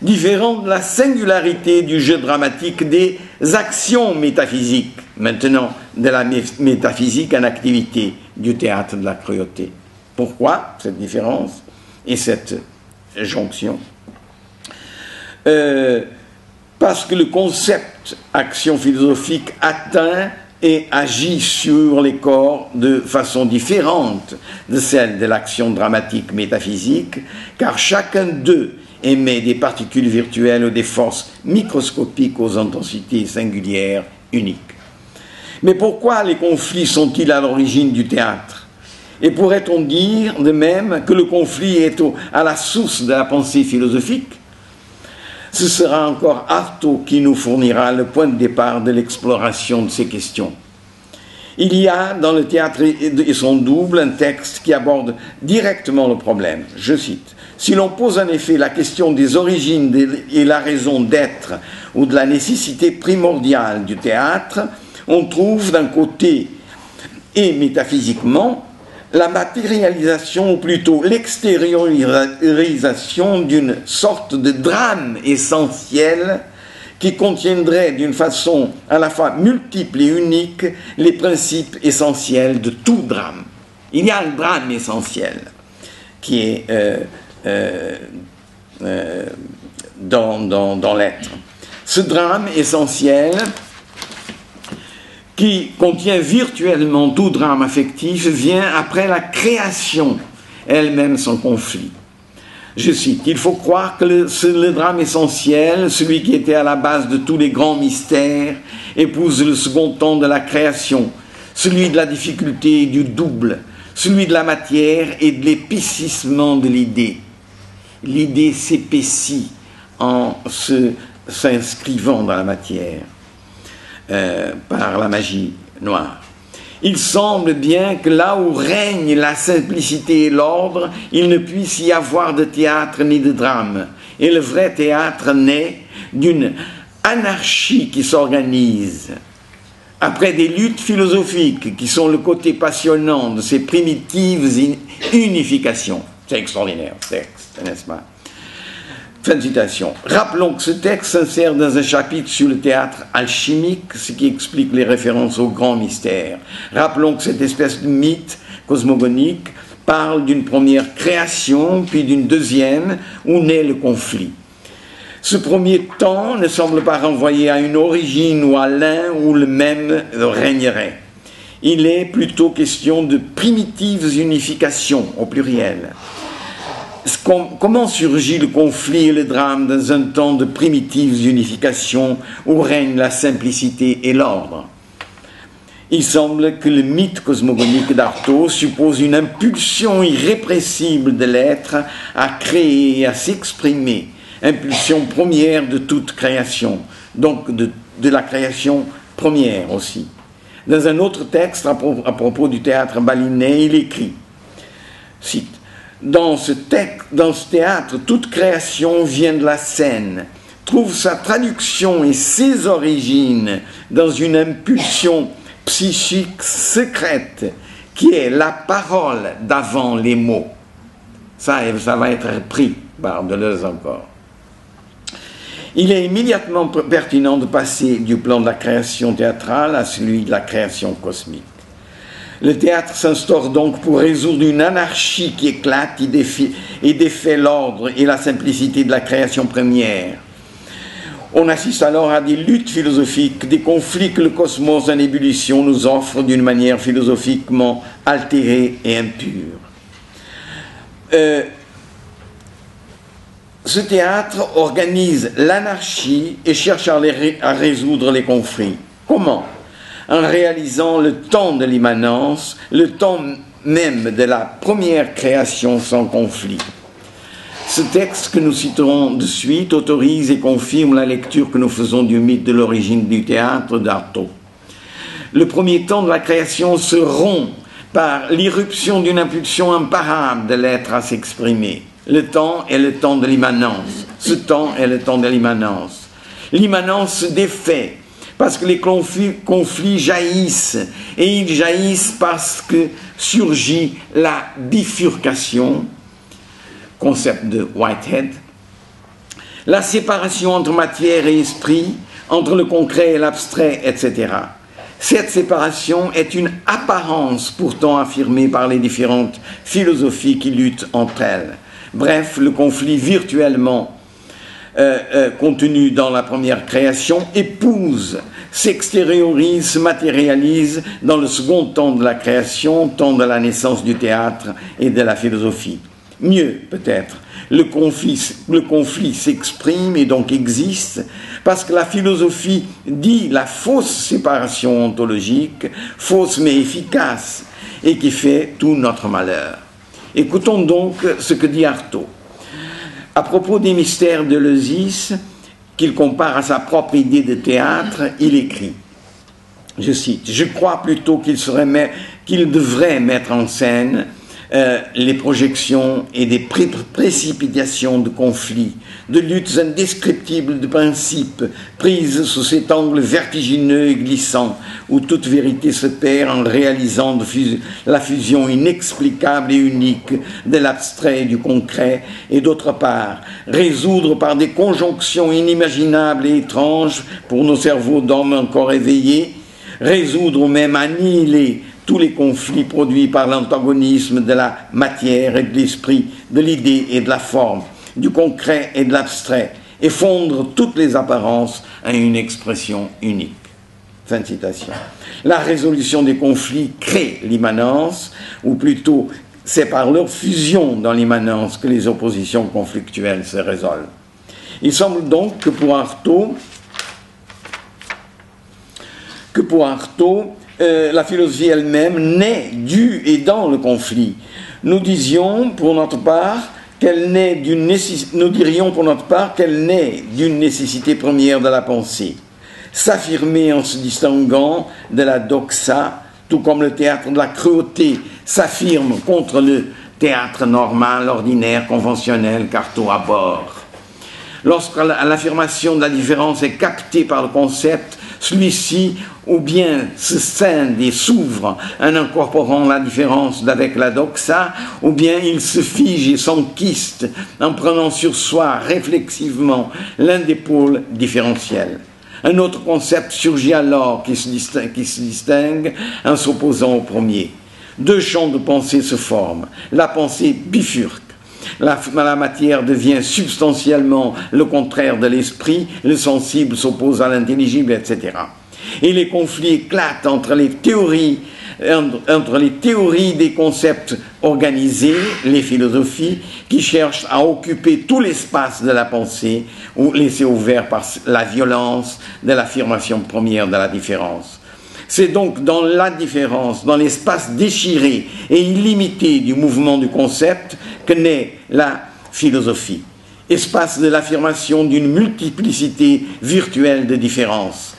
Différent de la singularité du jeu dramatique des actions métaphysiques, maintenant de la métaphysique en activité du théâtre de la cruauté. Pourquoi cette différence et cette jonction? Parce que le concept action philosophique atteint et agit sur les corps de façon différente de celle de l'action dramatique métaphysique, car chacun d'eux émet des particules virtuelles ou des forces microscopiques aux intensités singulières uniques. Mais pourquoi les conflits sont-ils à l'origine du théâtre? Et pourrait-on dire de même que le conflit est à la source de la pensée philosophique? Ce sera encore Artaud qui nous fournira le point de départ de l'exploration de ces questions. Il y a dans le théâtre et son double un texte qui aborde directement le problème. Je cite: « Si l'on pose en effet la question des origines et la raison d'être ou de la nécessité primordiale du théâtre, on trouve d'un côté et métaphysiquement la matérialisation, ou plutôt l'extériorisation d'une sorte de drame essentiel qui contiendrait d'une façon à la fois multiple et unique les principes essentiels de tout drame. Il y a un drame essentiel qui est dans l'être. Ce drame essentiel qui contient virtuellement tout drame affectif, vient après la création, elle-même sans conflit. Je cite: « Il faut croire que le drame essentiel, celui qui était à la base de tous les grands mystères, épouse le second temps de la création, celui de la difficulté et du double, celui de la matière et de l'épaississement de l'idée. L'idée s'épaissit en s'inscrivant dans la matière. Par la magie noire. Il semble bien que là où règne la simplicité et l'ordre, il ne puisse y avoir de théâtre ni de drame. Et le vrai théâtre naît d'une anarchie qui s'organise. Après des luttes philosophiques qui sont le côté passionnant de ces primitives unifications. » C'est extraordinaire, ce texte, n'est-ce pas? Fin de citation. Rappelons que ce texte s'insère dans un chapitre sur le théâtre alchimique, ce qui explique les références aux grands mystères. Rappelons que cette espèce de mythe cosmogonique parle d'une première création, puis d'une deuxième, où naît le conflit. Ce premier temps ne semble pas renvoyer à une origine ou à l'un où le même régnerait. Il est plutôt question de primitives unifications, au pluriel. Comment surgit le conflit et le drame dans un temps de primitives unifications où règne la simplicité et l'ordre? Il semble que le mythe cosmogonique d'Artaud suppose une impulsion irrépressible de l'être à créer et à s'exprimer, impulsion première de toute création, donc de la création première aussi. Dans un autre texte à propos du théâtre balinais, il écrit, cite: Dans ce théâtre, toute création vient de la scène, trouve sa traduction et ses origines dans une impulsion psychique secrète qui est la parole d'avant les mots. Ça va être repris par Deleuze encore. Il est immédiatement pertinent de passer du plan de la création théâtrale à celui de la création cosmique. Le théâtre s'instaure donc pour résoudre une anarchie qui éclate et défait l'ordre et la simplicité de la création première. On assiste alors à des luttes philosophiques, des conflits que le cosmos en ébullition nous offre d'une manière philosophiquement altérée et impure. Ce théâtre organise l'anarchie et cherche à résoudre les conflits. Comment? En réalisant le temps de l'immanence, le temps même de la première création sans conflit. Ce texte que nous citerons de suite autorise et confirme la lecture que nous faisons du mythe de l'origine du théâtre d'Artaud. Le premier temps de la création se rompt par l'irruption d'une impulsion imparable de l'être à s'exprimer. Le temps est le temps de l'immanence. Ce temps est le temps de l'immanence. L'immanence se défait parce que les conflits jaillissent, et ils jaillissent parce que surgit la bifurcation, concept de Whitehead, la séparation entre matière et esprit, entre le concret et l'abstrait, etc. Cette séparation est une apparence pourtant affirmée par les différentes philosophies qui luttent entre elles. Bref, le conflit virtuellement contenu dans la première création épouse, s'extériorise, se matérialise dans le second temps de la création, temps de la naissance du théâtre et de la philosophie. Mieux, peut-être, le conflit s'exprime et donc existe parce que la philosophie dit la fausse séparation ontologique, fausse mais efficace, et qui fait tout notre malheur. Écoutons donc ce que dit Artaud. À propos des mystères de l'Eusis, qu'il compare à sa propre idée de théâtre, il écrit, je cite, « Je crois plutôt qu'il devrait mettre en scène les projections et des précipitations de conflits, de luttes indescriptibles de principes, prises sous cet angle vertigineux et glissant, où toute vérité se perd en réalisant la fusion inexplicable et unique de l'abstrait et du concret, et d'autre part, résoudre par des conjonctions inimaginables et étranges pour nos cerveaux d'hommes encore éveillés, résoudre ou même annihiler tous les conflits produits par l'antagonisme de la matière et de l'esprit, de l'idée et de la forme, du concret et de l'abstrait, et fondre toutes les apparences à une expression unique. » Fin de citation. La résolution des conflits crée l'immanence, ou plutôt c'est par leur fusion dans l'immanence que les oppositions conflictuelles se résolvent. Il semble donc que pour Artaud, la philosophie elle-même naît du et dans le conflit. Nous dirions pour notre part qu'elle naît d'une nécessité première de la pensée. S'affirmer en se distinguant de la doxa, tout comme le théâtre de la cruauté s'affirme contre le théâtre normal, ordinaire, conventionnel qu'Artaud aborde. Lorsque l'affirmation de la différence est captée par le concept, celui-ci ou bien se scinde et s'ouvre en incorporant la différence avec la doxa, ou bien il se fige et s'enquiste en prenant sur soi réflexivement l'un des pôles différentiels. Un autre concept surgit alors qui se distingue en s'opposant au premier. Deux champs de pensée se forment. La pensée bifurque. La matière devient substantiellement le contraire de l'esprit, le sensible s'oppose à l'intelligible, etc. Et les conflits éclatent entre les théories des concepts organisés, les philosophies, qui cherchent à occuper tout l'espace de la pensée ou laisser ouvert par la violence de l'affirmation première de la différence. C'est donc dans la différence, dans l'espace déchiré et illimité du mouvement du concept que naît la philosophie. Espace de l'affirmation d'une multiplicité virtuelle de différences,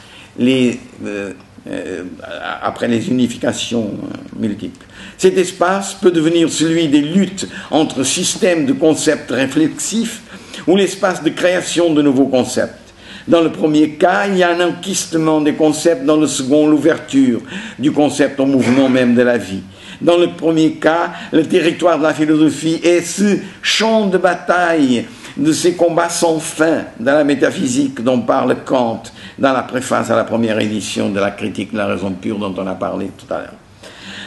après les unifications multiples. Cet espace peut devenir celui des luttes entre systèmes de concepts réflexifs ou l'espace de création de nouveaux concepts. Dans le premier cas, il y a un enquistement des concepts, dans le second, l'ouverture du concept au mouvement même de la vie. Dans le premier cas, le territoire de la philosophie est ce champ de bataille de ces combats sans fin dans la métaphysique dont parle Kant dans la préface à la première édition de la critique de la raison pure dont on a parlé tout à l'heure.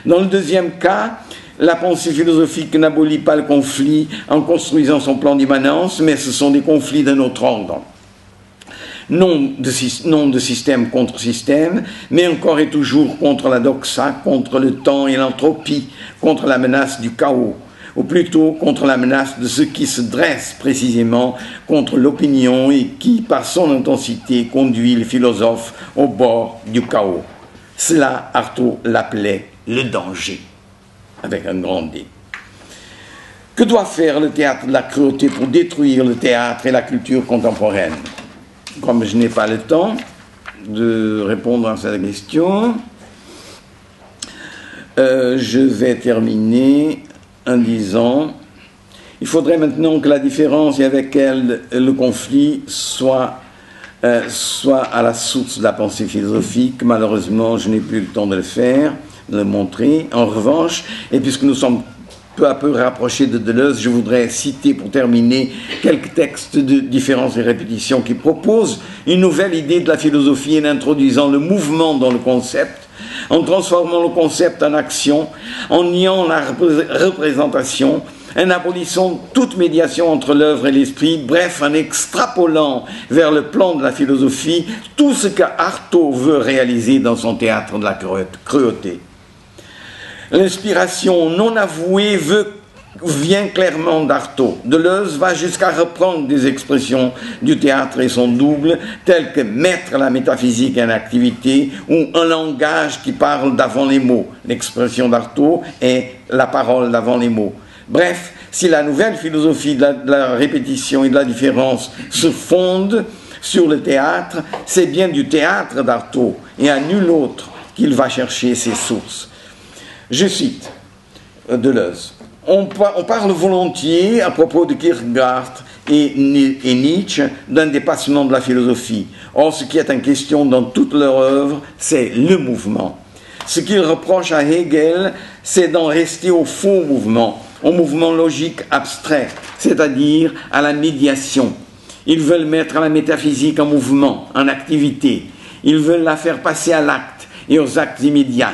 Dans le deuxième cas, la pensée philosophique n'abolit pas le conflit en construisant son plan d'immanence, mais ce sont des conflits d'un autre ordre. Non de système contre système, mais encore et toujours contre la doxa, contre le temps et l'entropie, contre la menace du chaos, ou plutôt contre la menace de ce qui se dresse précisément contre l'opinion et qui, par son intensité, conduit le philosophe au bord du chaos. Cela, Artaud l'appelait le danger, avec un grand D. Que doit faire le théâtre de la cruauté pour détruire le théâtre et la culture contemporaine? Comme je n'ai pas le temps de répondre à cette question, je vais terminer en disant il faudrait maintenant que la différence et avec elle le conflit soit à la source de la pensée philosophique. Malheureusement, je n'ai plus le temps de le faire, de le montrer. En revanche, et puisque nous sommes peu à peu rapprochés de Deleuze, je voudrais citer pour terminer quelques textes de Différence et répétition qui proposent une nouvelle idée de la philosophie en introduisant le mouvement dans le concept, en transformant le concept en action, en niant la représentation, en abolissant toute médiation entre l'œuvre et l'esprit, bref, en extrapolant vers le plan de la philosophie tout ce que Artaud veut réaliser dans son théâtre de la cruauté. L'inspiration non avouée vient clairement d'Artaud. Deleuze va jusqu'à reprendre des expressions du théâtre et son double, telles que mettre la métaphysique en activité ou un langage qui parle d'avant les mots. L'expression d'Artaud est la parole d'avant les mots. Bref, si la nouvelle philosophie de la répétition et de la différence se fonde sur le théâtre, c'est bien du théâtre d'Artaud et à nul autre qu'il va chercher ses sources. Je cite Deleuze. On parle volontiers, à propos de Kierkegaard et Nietzsche, d'un dépassement de la philosophie. Or, ce qui est en question dans toute leur œuvre, c'est le mouvement. Ce qu'ils reprochent à Hegel, c'est d'en rester au faux mouvement, au mouvement logique abstrait, c'est-à-dire à la médiation. Ils veulent mettre la métaphysique en mouvement, en activité. Ils veulent la faire passer à l'acte et aux actes immédiats.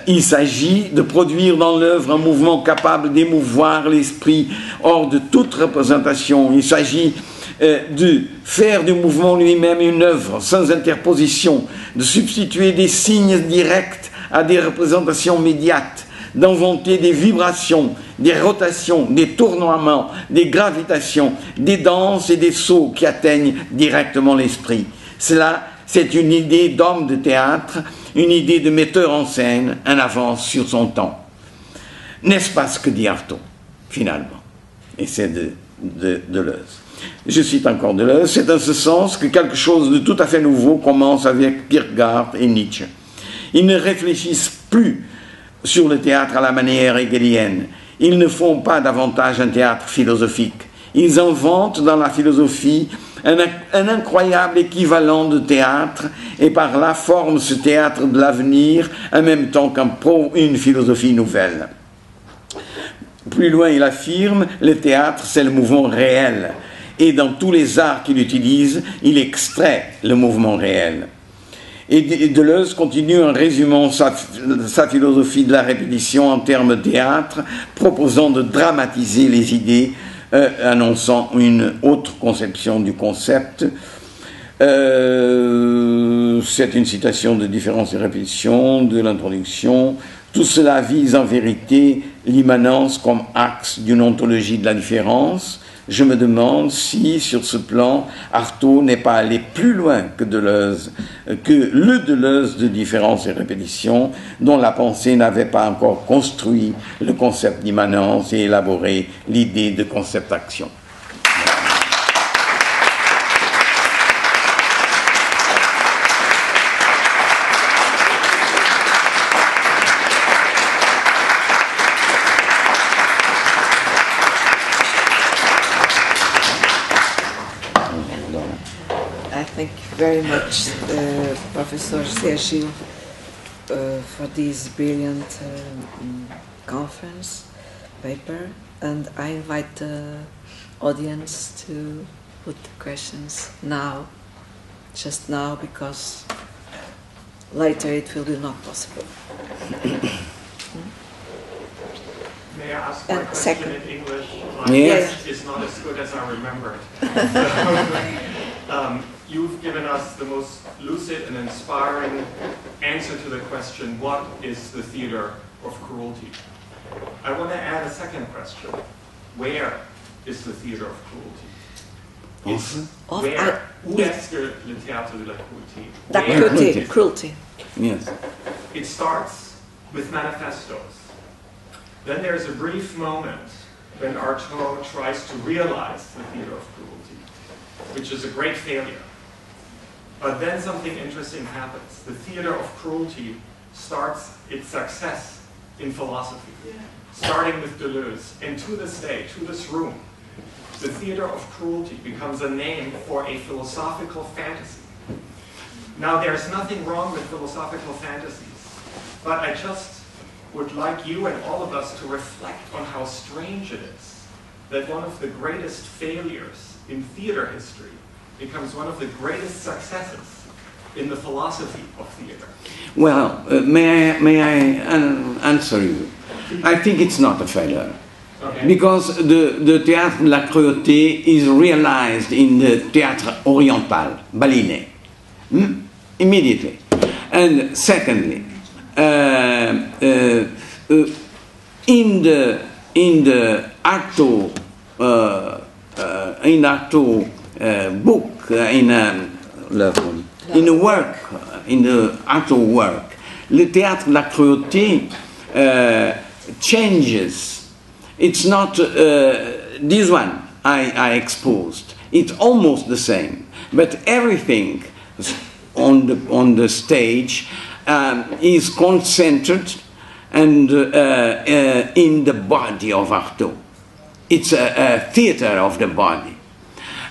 Il s'agit de produire dans l'œuvre un mouvement capable d'émouvoir l'esprit hors de toute représentation. Il s'agit de faire du mouvement lui-même une œuvre sans interposition, de substituer des signes directs à des représentations médiates, d'inventer des vibrations, des rotations, des tournoiements, des gravitations, des danses et des sauts qui atteignent directement l'esprit. Cela, c'est une idée d'homme de théâtre, une idée de metteur en scène, en avance sur son temps. N'est-ce pas ce que dit Artaud, finalement? Et c'est de Deleuze. Je cite encore Deleuze. C'est en ce sens que quelque chose de tout à fait nouveau commence avec Kierkegaard et Nietzsche. Ils ne réfléchissent plus sur le théâtre à la manière hegelienne. Ils ne font pas davantage un théâtre philosophique. Ils inventent dans la philosophie un incroyable équivalent de théâtre et par là forment ce théâtre de l'avenir en même temps qu'une philosophie nouvelle. Plus loin, il affirme, le théâtre, c'est le mouvement réel. Et dans tous les arts qu'il utilise, il extrait le mouvement réel. Et Deleuze continue en résumant sa philosophie de la répétition en termes de théâtre, proposant de dramatiser les idées, annonçant une autre conception du concept. C'est une citation de Différence et répétition, de l'introduction. Tout cela vise en vérité l'immanence comme axe d'une ontologie de la différence. Je me demande si, sur ce plan, Artaud n'est pas allé plus loin que Deleuze, que le Deleuze de Différence et répétition, dont la pensée n'avait pas encore construit le concept d'immanence et élaboré l'idée de concept-action. Thank you very much, Professor Sergio, for this brilliant conference paper. And I invite the audience to put the questions now, just now, because later it will be not possible. May I ask my question in English? My Yes. English is not as good as I remembered. You've given us the most lucid and inspiring answer to the question, what is the theater of cruelty? I want to add a second question. Where is the theater of cruelty? It's where? Où est-ce que le théâtre de la cruauté? La cruauté, cruelty. Yes. It starts with manifestos. Then there's a brief moment when Artaud tries to realize the theater of cruelty, which is a great failure. But then something interesting happens. The theater of cruelty starts its success in philosophy, starting with Deleuze. And to this day, to this room, the theater of cruelty becomes a name for a philosophical fantasy. Now, there's nothing wrong with philosophical fantasies, but I just would like you and all of us to reflect on how strange it is that one of the greatest failures in theater history becomes one of the greatest successes in the philosophy of theater. Well, may I answer you? I think it's not a failure. Okay. Because the théâtre de la cruauté is realized in the théâtre oriental, Baliné, immediately. And secondly, in the Artaud book, in a work, in the Artaud work, le théâtre de la cruauté changes. It's not this one I exposed. It's almost the same, but everything on the stage is concentrated and in the body of Artaud. It's a theater of the body,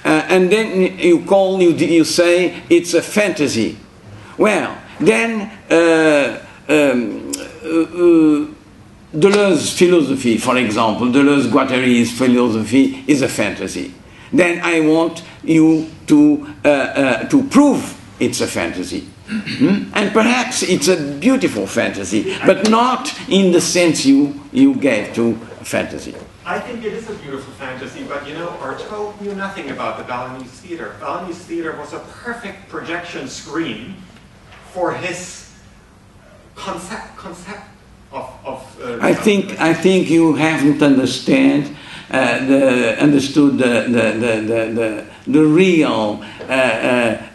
and then you say it's a fantasy. Well, then. Deleuze's philosophy, for example, Deleuze-Guattari's philosophy is a fantasy. Then I want you to prove it's a fantasy. And perhaps it's a beautiful fantasy, but not in the sense you gave to fantasy. I think it is a beautiful fantasy, but you know, Artaud knew nothing about the Balinese theater. Balinese theater was a perfect projection screen for his concept I think you haven't understood the real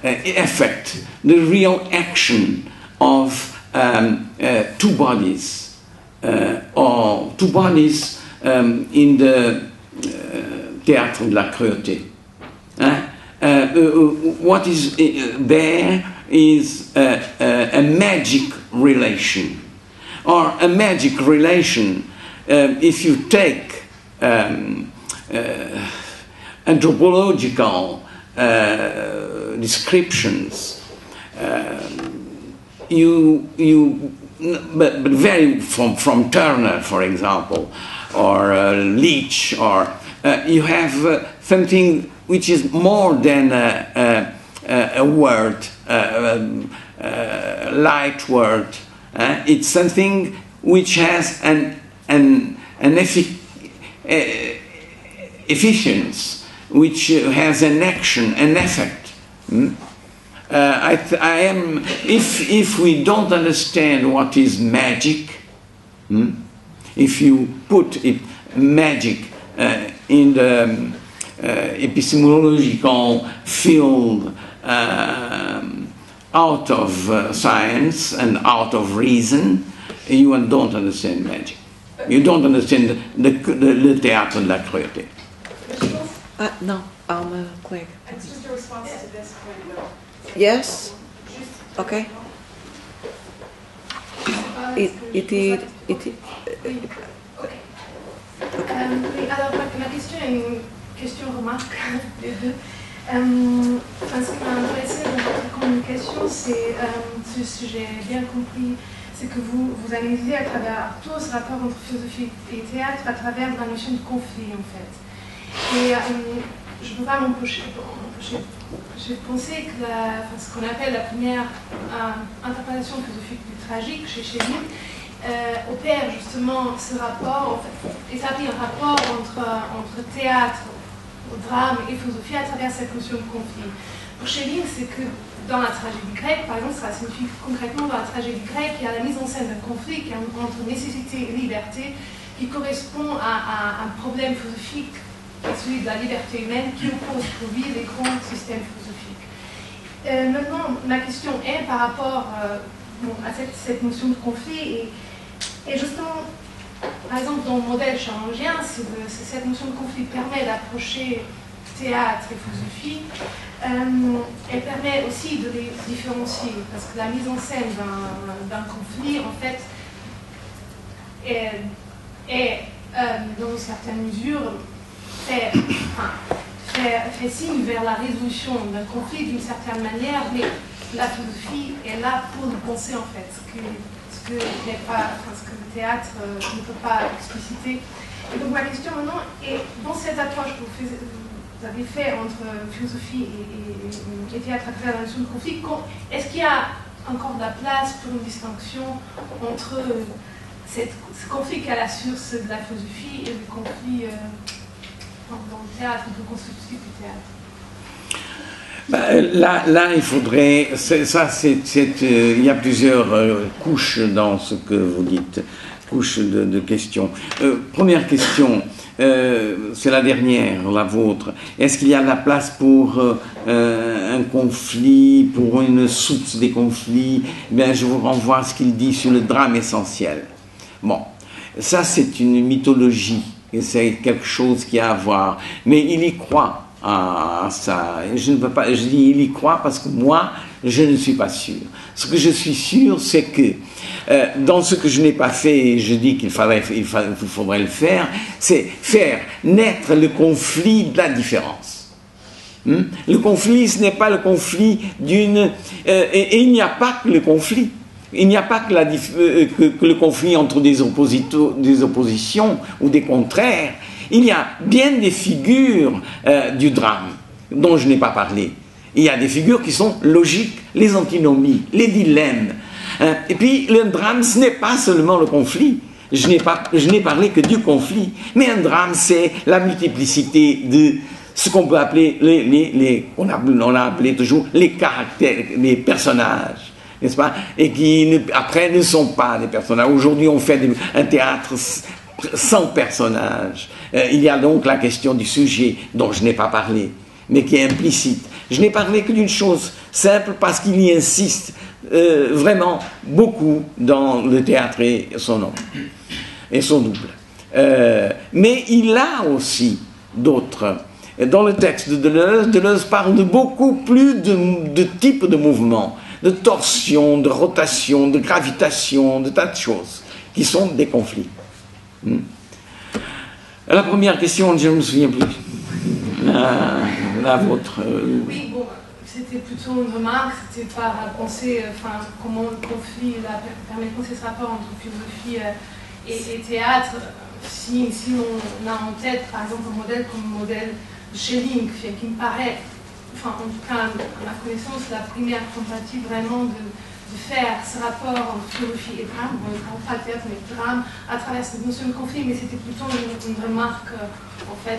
effect, the real action of two bodies, or two bodies in the théâtre de la cruauté. What is there is a magic relation. Or a magic relation, if you take anthropological descriptions, but very from Turner, for example, or Leach, or you have something which is more than a word, light word. It's something which has an efficiency, which has an action, an effect. If we don't understand what is magic, if you put magic in the epistemological field, out of science and out of reason, you don't understand magic. You don't understand le théâtre de la cruauté. No, Claire. It's just a response to this point, though. Yes? Okay. Alors, ma question est une question remarque des deux. Ce qui m'a intéressé dans votre communication, c'est ce que j'ai bien compris, c'est que vous analysez à travers tout ce rapport entre philosophie et théâtre à travers la notion de conflit, en fait. Et je ne peux pas m'empêcher de penser que ce qu'on appelle la première interprétation philosophique du tragique chez Schelling opère justement ce rapport, en fait, établit un rapport entre théâtre, drame et philosophie à travers cette notion de conflit. Pour Schelling, c'est que dans la tragédie grecque, par exemple, ça signifie concrètement dans la tragédie grecque, il y a la mise en scène d'un conflit qui est entre nécessité et liberté, qui correspond à un problème philosophique qui est celui de la liberté humaine, qui oppose pour lui les grands systèmes philosophiques. Maintenant, ma question est par rapport à cette notion de conflit, et justement, par exemple, dans le modèle chirurgien, cette notion de conflit permet d'approcher théâtre et philosophie. Elle permet aussi de les différencier, parce que la mise en scène d'un conflit, en fait, est dans une certaine mesure, fait signe vers la résolution d'un conflit d'une certaine manière, mais la philosophie est là pour le penser, en fait, ce que le théâtre ne peut pas expliciter. Et donc ma question maintenant est, dans cette approche que vous avez fait entre philosophie et théâtre à travers la notion de conflit, est-ce qu'il y a encore de la place pour une distinction entre ce conflit qui a la source de la philosophie et le conflit dans le théâtre, le constitutif du théâtre? Là, il faudrait... il y a plusieurs couches dans ce que vous dites, couches de questions. Première question, c'est la dernière, la vôtre. Est-ce qu'il y a de la place pour un conflit, pour une source des conflits? Bien, je vous renvoie à ce qu'il dit sur le drame essentiel. Bon, ça c'est une mythologie, et c'est quelque chose qui a à voir. Mais il y croit à ça. Je ne peux pas, je dis il y croit parce que moi, je ne suis pas sûr. Ce que je suis sûr, c'est que dans ce que je n'ai pas fait, et je dis qu'il faudrait le faire, c'est faire naître le conflit de la différence. Le conflit, ce n'est pas le conflit d'une... et il n'y a pas que le conflit. Il n'y a pas que le conflit entre des oppositions ou des contraires. Il y a bien des figures du drame dont je n'ai pas parlé. Il y a des figures qui sont logiques, les antinomies, les dilemmes. Et puis le drame, ce n'est pas seulement le conflit. Je n'ai parlé que du conflit. Mais un drame, c'est la multiplicité de ce qu'on peut appeler on a appelé toujours les caractères, les personnages. N'est-ce pas? Et qui, après, ne sont pas des personnages. Aujourd'hui, on fait un théâtre sans personnages. Il y a donc la question du sujet, dont je n'ai pas parlé, mais qui est implicite. Je n'ai parlé que d'une chose simple, parce qu'il y insiste vraiment beaucoup dans le théâtre et son nom, et son double. Mais il a aussi d'autres. Dans le texte de Deleuze parle de beaucoup plus de types de mouvements, de torsion, de rotation, de gravitation, de tas de choses, qui sont des conflits. La première question, je ne me souviens plus. La vôtre. Oui, bon, c'était plutôt une remarque, c'était pas à penser comment le conflit permet de penser ce rapport entre philosophie et théâtre. Si on a en tête, par exemple, un modèle comme le modèle de Schelling, qui me paraît, en tout cas à ma connaissance, la première tentative vraiment de faire ce rapport entre philosophie et drame, pas le théâtre mais le drame, à travers cette notion de conflit, mais c'était plutôt une remarque, en fait.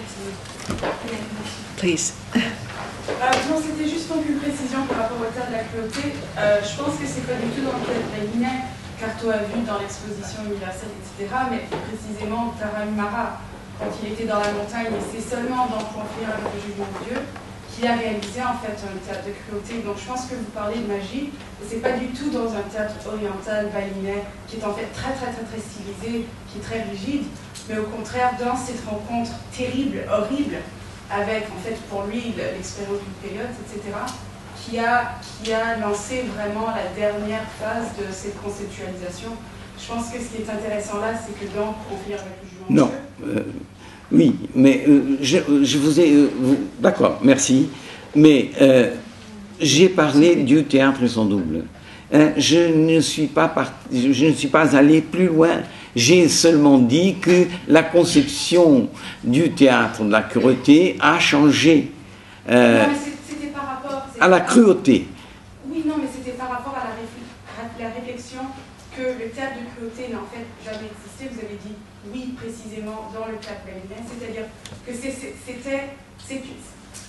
Please. Non, c'était juste donc une précision par rapport au théâtre de la cruauté. Je pense que c'est pas du tout dans le théâtre Baillinet qu'Artaud a vu dans l'exposition universelle, etc., mais précisément Tarahumara, quand il était dans la montagne, et c'est seulement dans Pour en finir avec le jugement de Dieu qu'il a réalisé en fait un théâtre de cruauté. Donc je pense que vous parlez de magie, et c'est pas du tout dans un théâtre oriental, balinais, qui est en fait très stylisé, qui est très rigide, mais au contraire dans cette rencontre terrible, horrible, avec en fait pour lui l'expérience d'une période, etc., qui a lancé vraiment la dernière phase de cette conceptualisation. Je pense que ce qui est intéressant là, c'est que dans Pour en finir avec le jugement de Dieu, oui, mais je vous ai... D'accord, merci. Mais j'ai parlé du théâtre et son double. Je ne suis pas allé plus loin. J'ai seulement dit que la conception du théâtre de la cruauté a changé. Non, mais c'était par rapport... à la cruauté. Oui, non, mais c'était par rapport à la réflexion que le théâtre de cruauté n'a en fait jamais existé. Vous avez dit oui, précisément, dans le théâtre balinais. C'est-à-dire que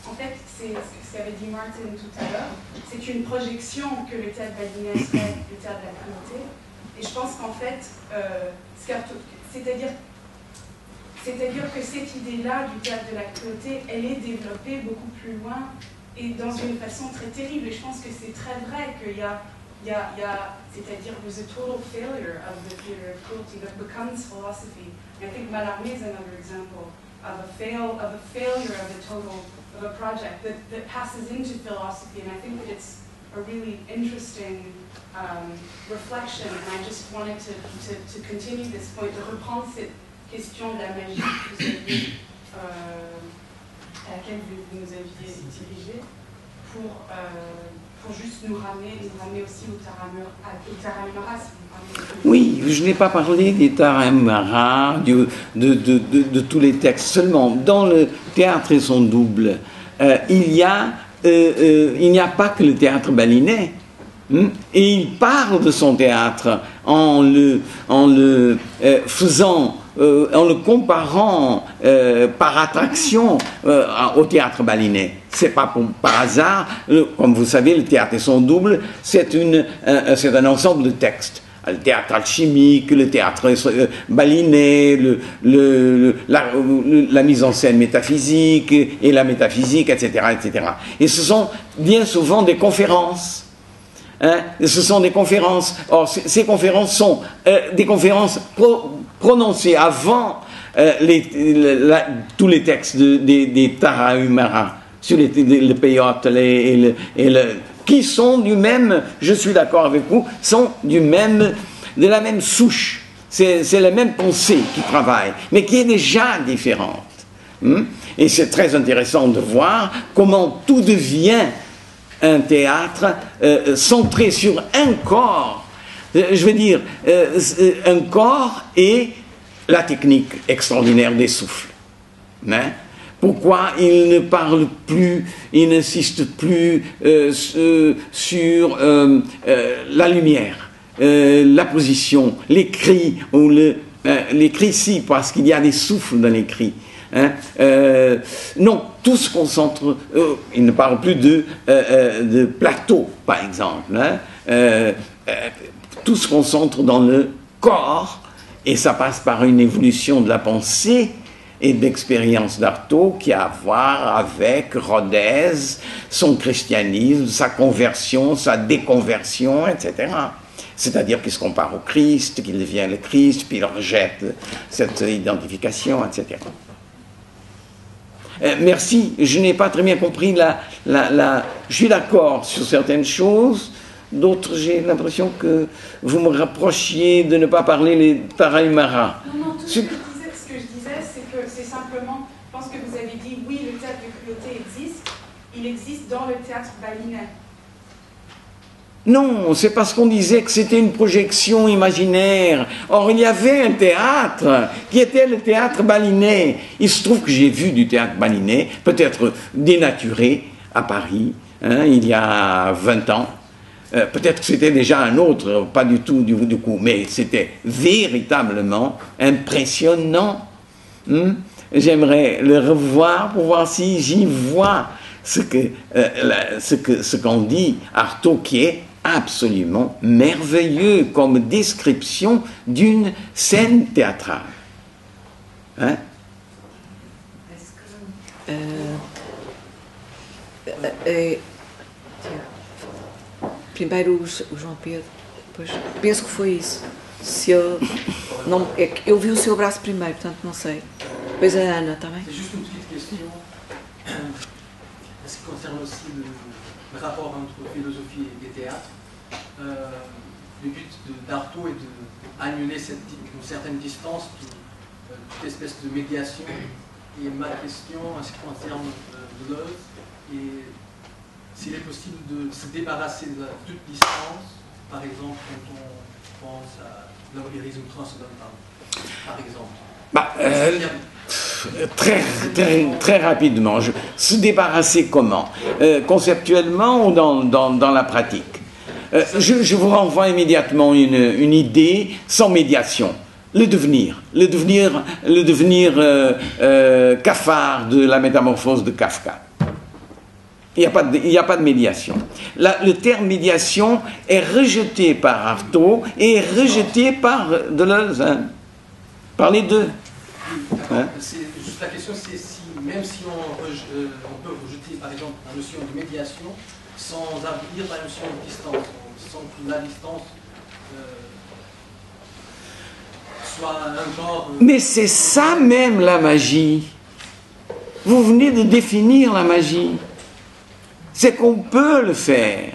en fait, c'est ce qu'avait dit Martin tout à l'heure, c'est une projection que le théâtre balinais serait le théâtre de la cruauté. Et je pense qu'en fait, c'est-à-dire C'est-à-dire que cette idée-là du théâtre de la cruauté, elle est développée beaucoup plus loin et dans une façon très terrible. Et je pense que c'est très vrai qu'il y a c'est-à-dire there's a total failure of the theater of cruelty that becomes philosophy. And I think Mallarmé is another example of a failure of a project that passes into philosophy. And I think that it's a really interesting reflection. And I just wanted to continue this point, de reprendre cette question de la magie que vous aviez, à laquelle vous nous aviez dirigé pour juste nous ramener aussi au Tarahumara. Oui, je n'ai pas parlé des Tarahumara, de tous les textes. Seulement, dans le théâtre et son double, il n'y a pas que le théâtre balinais. Et il parle de son théâtre en le comparant par attraction au théâtre balinais. C'est pas par hasard, comme vous savez, le théâtre et son double, c'est un ensemble de textes. Le théâtre alchimique, le théâtre balinais, la mise en scène métaphysique et la métaphysique, etc., etc. Et ce sont bien souvent des conférences. Ce sont des conférences. Or, ces conférences sont des conférences prononcées avant tous les textes des Tarahumara, sur le peyote, qui sont du même, je suis d'accord avec vous, sont de la même souche. C'est la même pensée qui travaille, mais qui est déjà différente. Et c'est très intéressant de voir comment tout devient un théâtre centré sur un corps, je veux dire, un corps et la technique extraordinaire des souffles. Pourquoi il ne parle plus, il n'insiste plus sur la lumière, la position, les cris, ou les cris si, parce qu'il y a des souffles dans les cris. Non, tout se concentre, il ne parle plus de plateau, par exemple. Tout se concentre dans le corps, et ça passe par une évolution de la pensée et d'expérience d'Artaud qui a à voir avec Rodez, son christianisme, sa conversion, sa déconversion, etc. C'est-à-dire qu'il se compare au Christ, qu'il devient le Christ, puis il rejette cette identification, etc. Merci, je n'ai pas très bien compris je suis d'accord sur certaines choses, d'autres j'ai l'impression que vous me rapprochiez de ne pas parler les Tarahumara. Non, ce que je disais, c'est que c'est simplement, je pense que vous avez dit, oui, le théâtre de cruauté existe, il existe dans le théâtre balinais. Non, c'est parce qu'on disait que c'était une projection imaginaire. Or, il y avait un théâtre qui était le théâtre balinais. Il se trouve que j'ai vu du théâtre balinais, peut-être dénaturé, à Paris, il y a 20 ans. Peut-être que c'était déjà un autre, pas du tout du coup, mais c'était véritablement impressionnant. J'aimerais le revoir pour voir si j'y vois ce qu'en dit Artaud, qui est absolument merveilleux comme description d'une scène théâtrale. Primeiro o João Pedro, depois penso que foi isso. Eu vi o seu braço primeiro, portanto não sei. Depois a Ana, está bem? C'est juste une petite question. Ce qui concerne aussi le rapport entre philosophie et théâtre. Le but d'Artaud est d'annuler une certaine distance, toute espèce de médiation. Et ma question, en ce qui concerne Deleuze, et s'il est possible de se débarrasser de toute distance, par exemple quand on pense à l'empirisme transcendantal, par exemple. Très rapidement. Se débarrasser comment? Conceptuellement ou dans la pratique? Je vous renvoie immédiatement une idée sans médiation. Le devenir cafard de la métamorphose de Kafka. Il n'y a pas de médiation. Le terme médiation est rejeté par Artaud et rejeté par Deleuze, par les deux. d'accord. C'est juste la question, c'est si, même si on peut rejeter, par exemple, la notion de médiation, sans abolir la notion de distance, sans que la distance soit un genre... Mais c'est ça même la magie. Vous venez de définir la magie. C'est qu'on peut le faire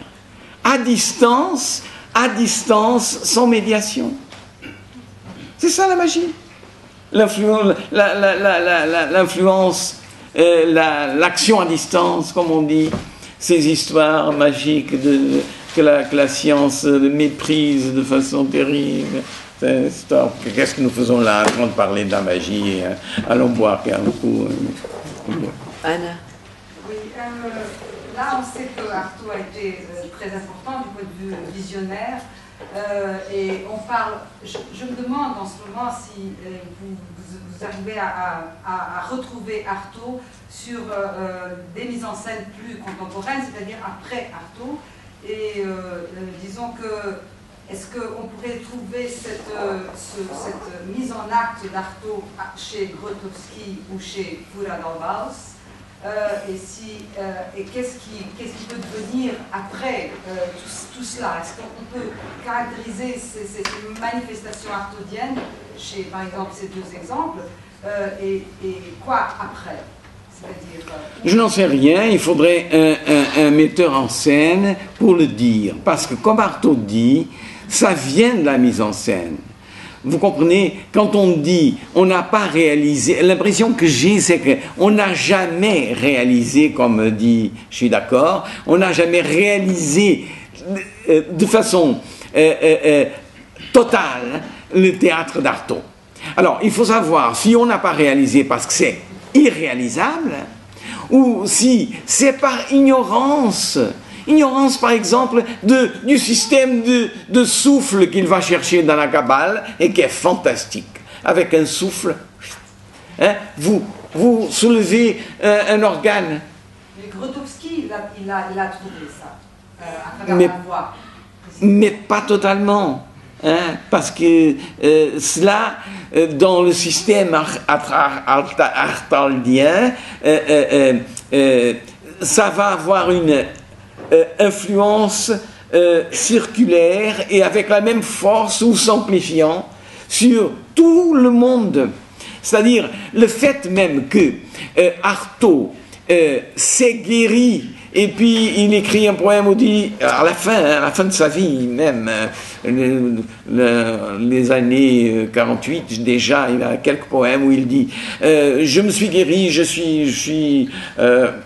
à distance, sans médiation. C'est ça la magie. L'influence, l'action à distance, comme on dit, ces histoires magiques que la science méprise de façon terrible. Qu'est-ce que nous faisons là, en train de parler de la magie? Allons boire un coup. Anna. Oui, là on sait que Artaud a été très important du point de vue visionnaire. Et on parle, je me demande en ce moment si vous arrivez à retrouver Artaud sur des mises en scène plus contemporaines, c'est-à-dire après Artaud. Et disons que, est-ce qu'on pourrait trouver cette mise en acte d'Artaud chez Grotowski ou chez Fura Dalbaus? Et qu'est-ce qui peut devenir après tout cela? Est-ce qu'on peut caractériser ces manifestations artaudiennes chez, par exemple, ces deux exemples, et quoi après? Je n'en sais rien, il faudrait un metteur en scène pour le dire, parce que comme Artaud dit, ça vient de la mise en scène. Vous comprenez, quand on dit on n'a pas réalisé, l'impression que j'ai, c'est qu'on n'a jamais réalisé, comme dit, je suis d'accord, on n'a jamais réalisé de façon totale le théâtre d'Artaud. Alors, il faut savoir si on n'a pas réalisé parce que c'est irréalisable, ou si c'est par ignorance. Ignorance, par exemple, du système de souffle qu'il va chercher dans la Kabbale et qui est fantastique. Avec un souffle, hein, vous soulevez un organe. Mais Grotowski, il a trouvé ça, à travers la voix. Mais pas totalement. Hein, parce que cela, dans le système artaldien, ça va avoir une influence circulaire et avec la même force ou s'amplifiant sur tout le monde. C'est-à-dire le fait même que Artaud s'est guéri et puis il écrit un poème où il dit, à la fin de sa vie même, les années 48 déjà, il a quelques poèmes où il dit je me suis guéri,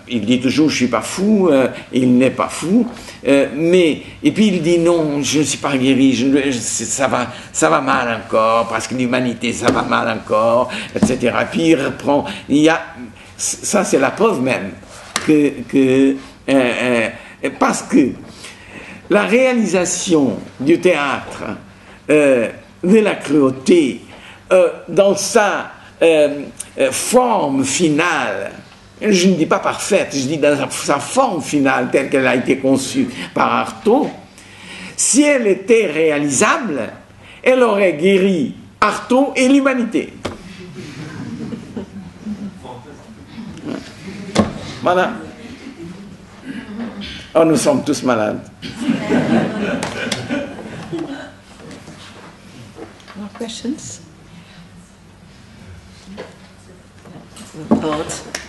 il dit toujours je suis pas fou, il n'est pas fou, mais et puis il dit non, je ne suis pas guéri, ça va mal encore parce que l'humanité ça va mal encore, etc. Puis il reprend, ça c'est la preuve même que parce que la réalisation du théâtre de la cruauté dans sa forme finale, je ne dis pas parfaite, je dis dans sa forme finale telle qu'elle a été conçue par Artaud, si elle était réalisable, elle aurait guéri Artaud et l'humanité. Voilà. Oh, nous sommes tous malades. More questions?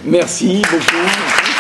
Merci beaucoup.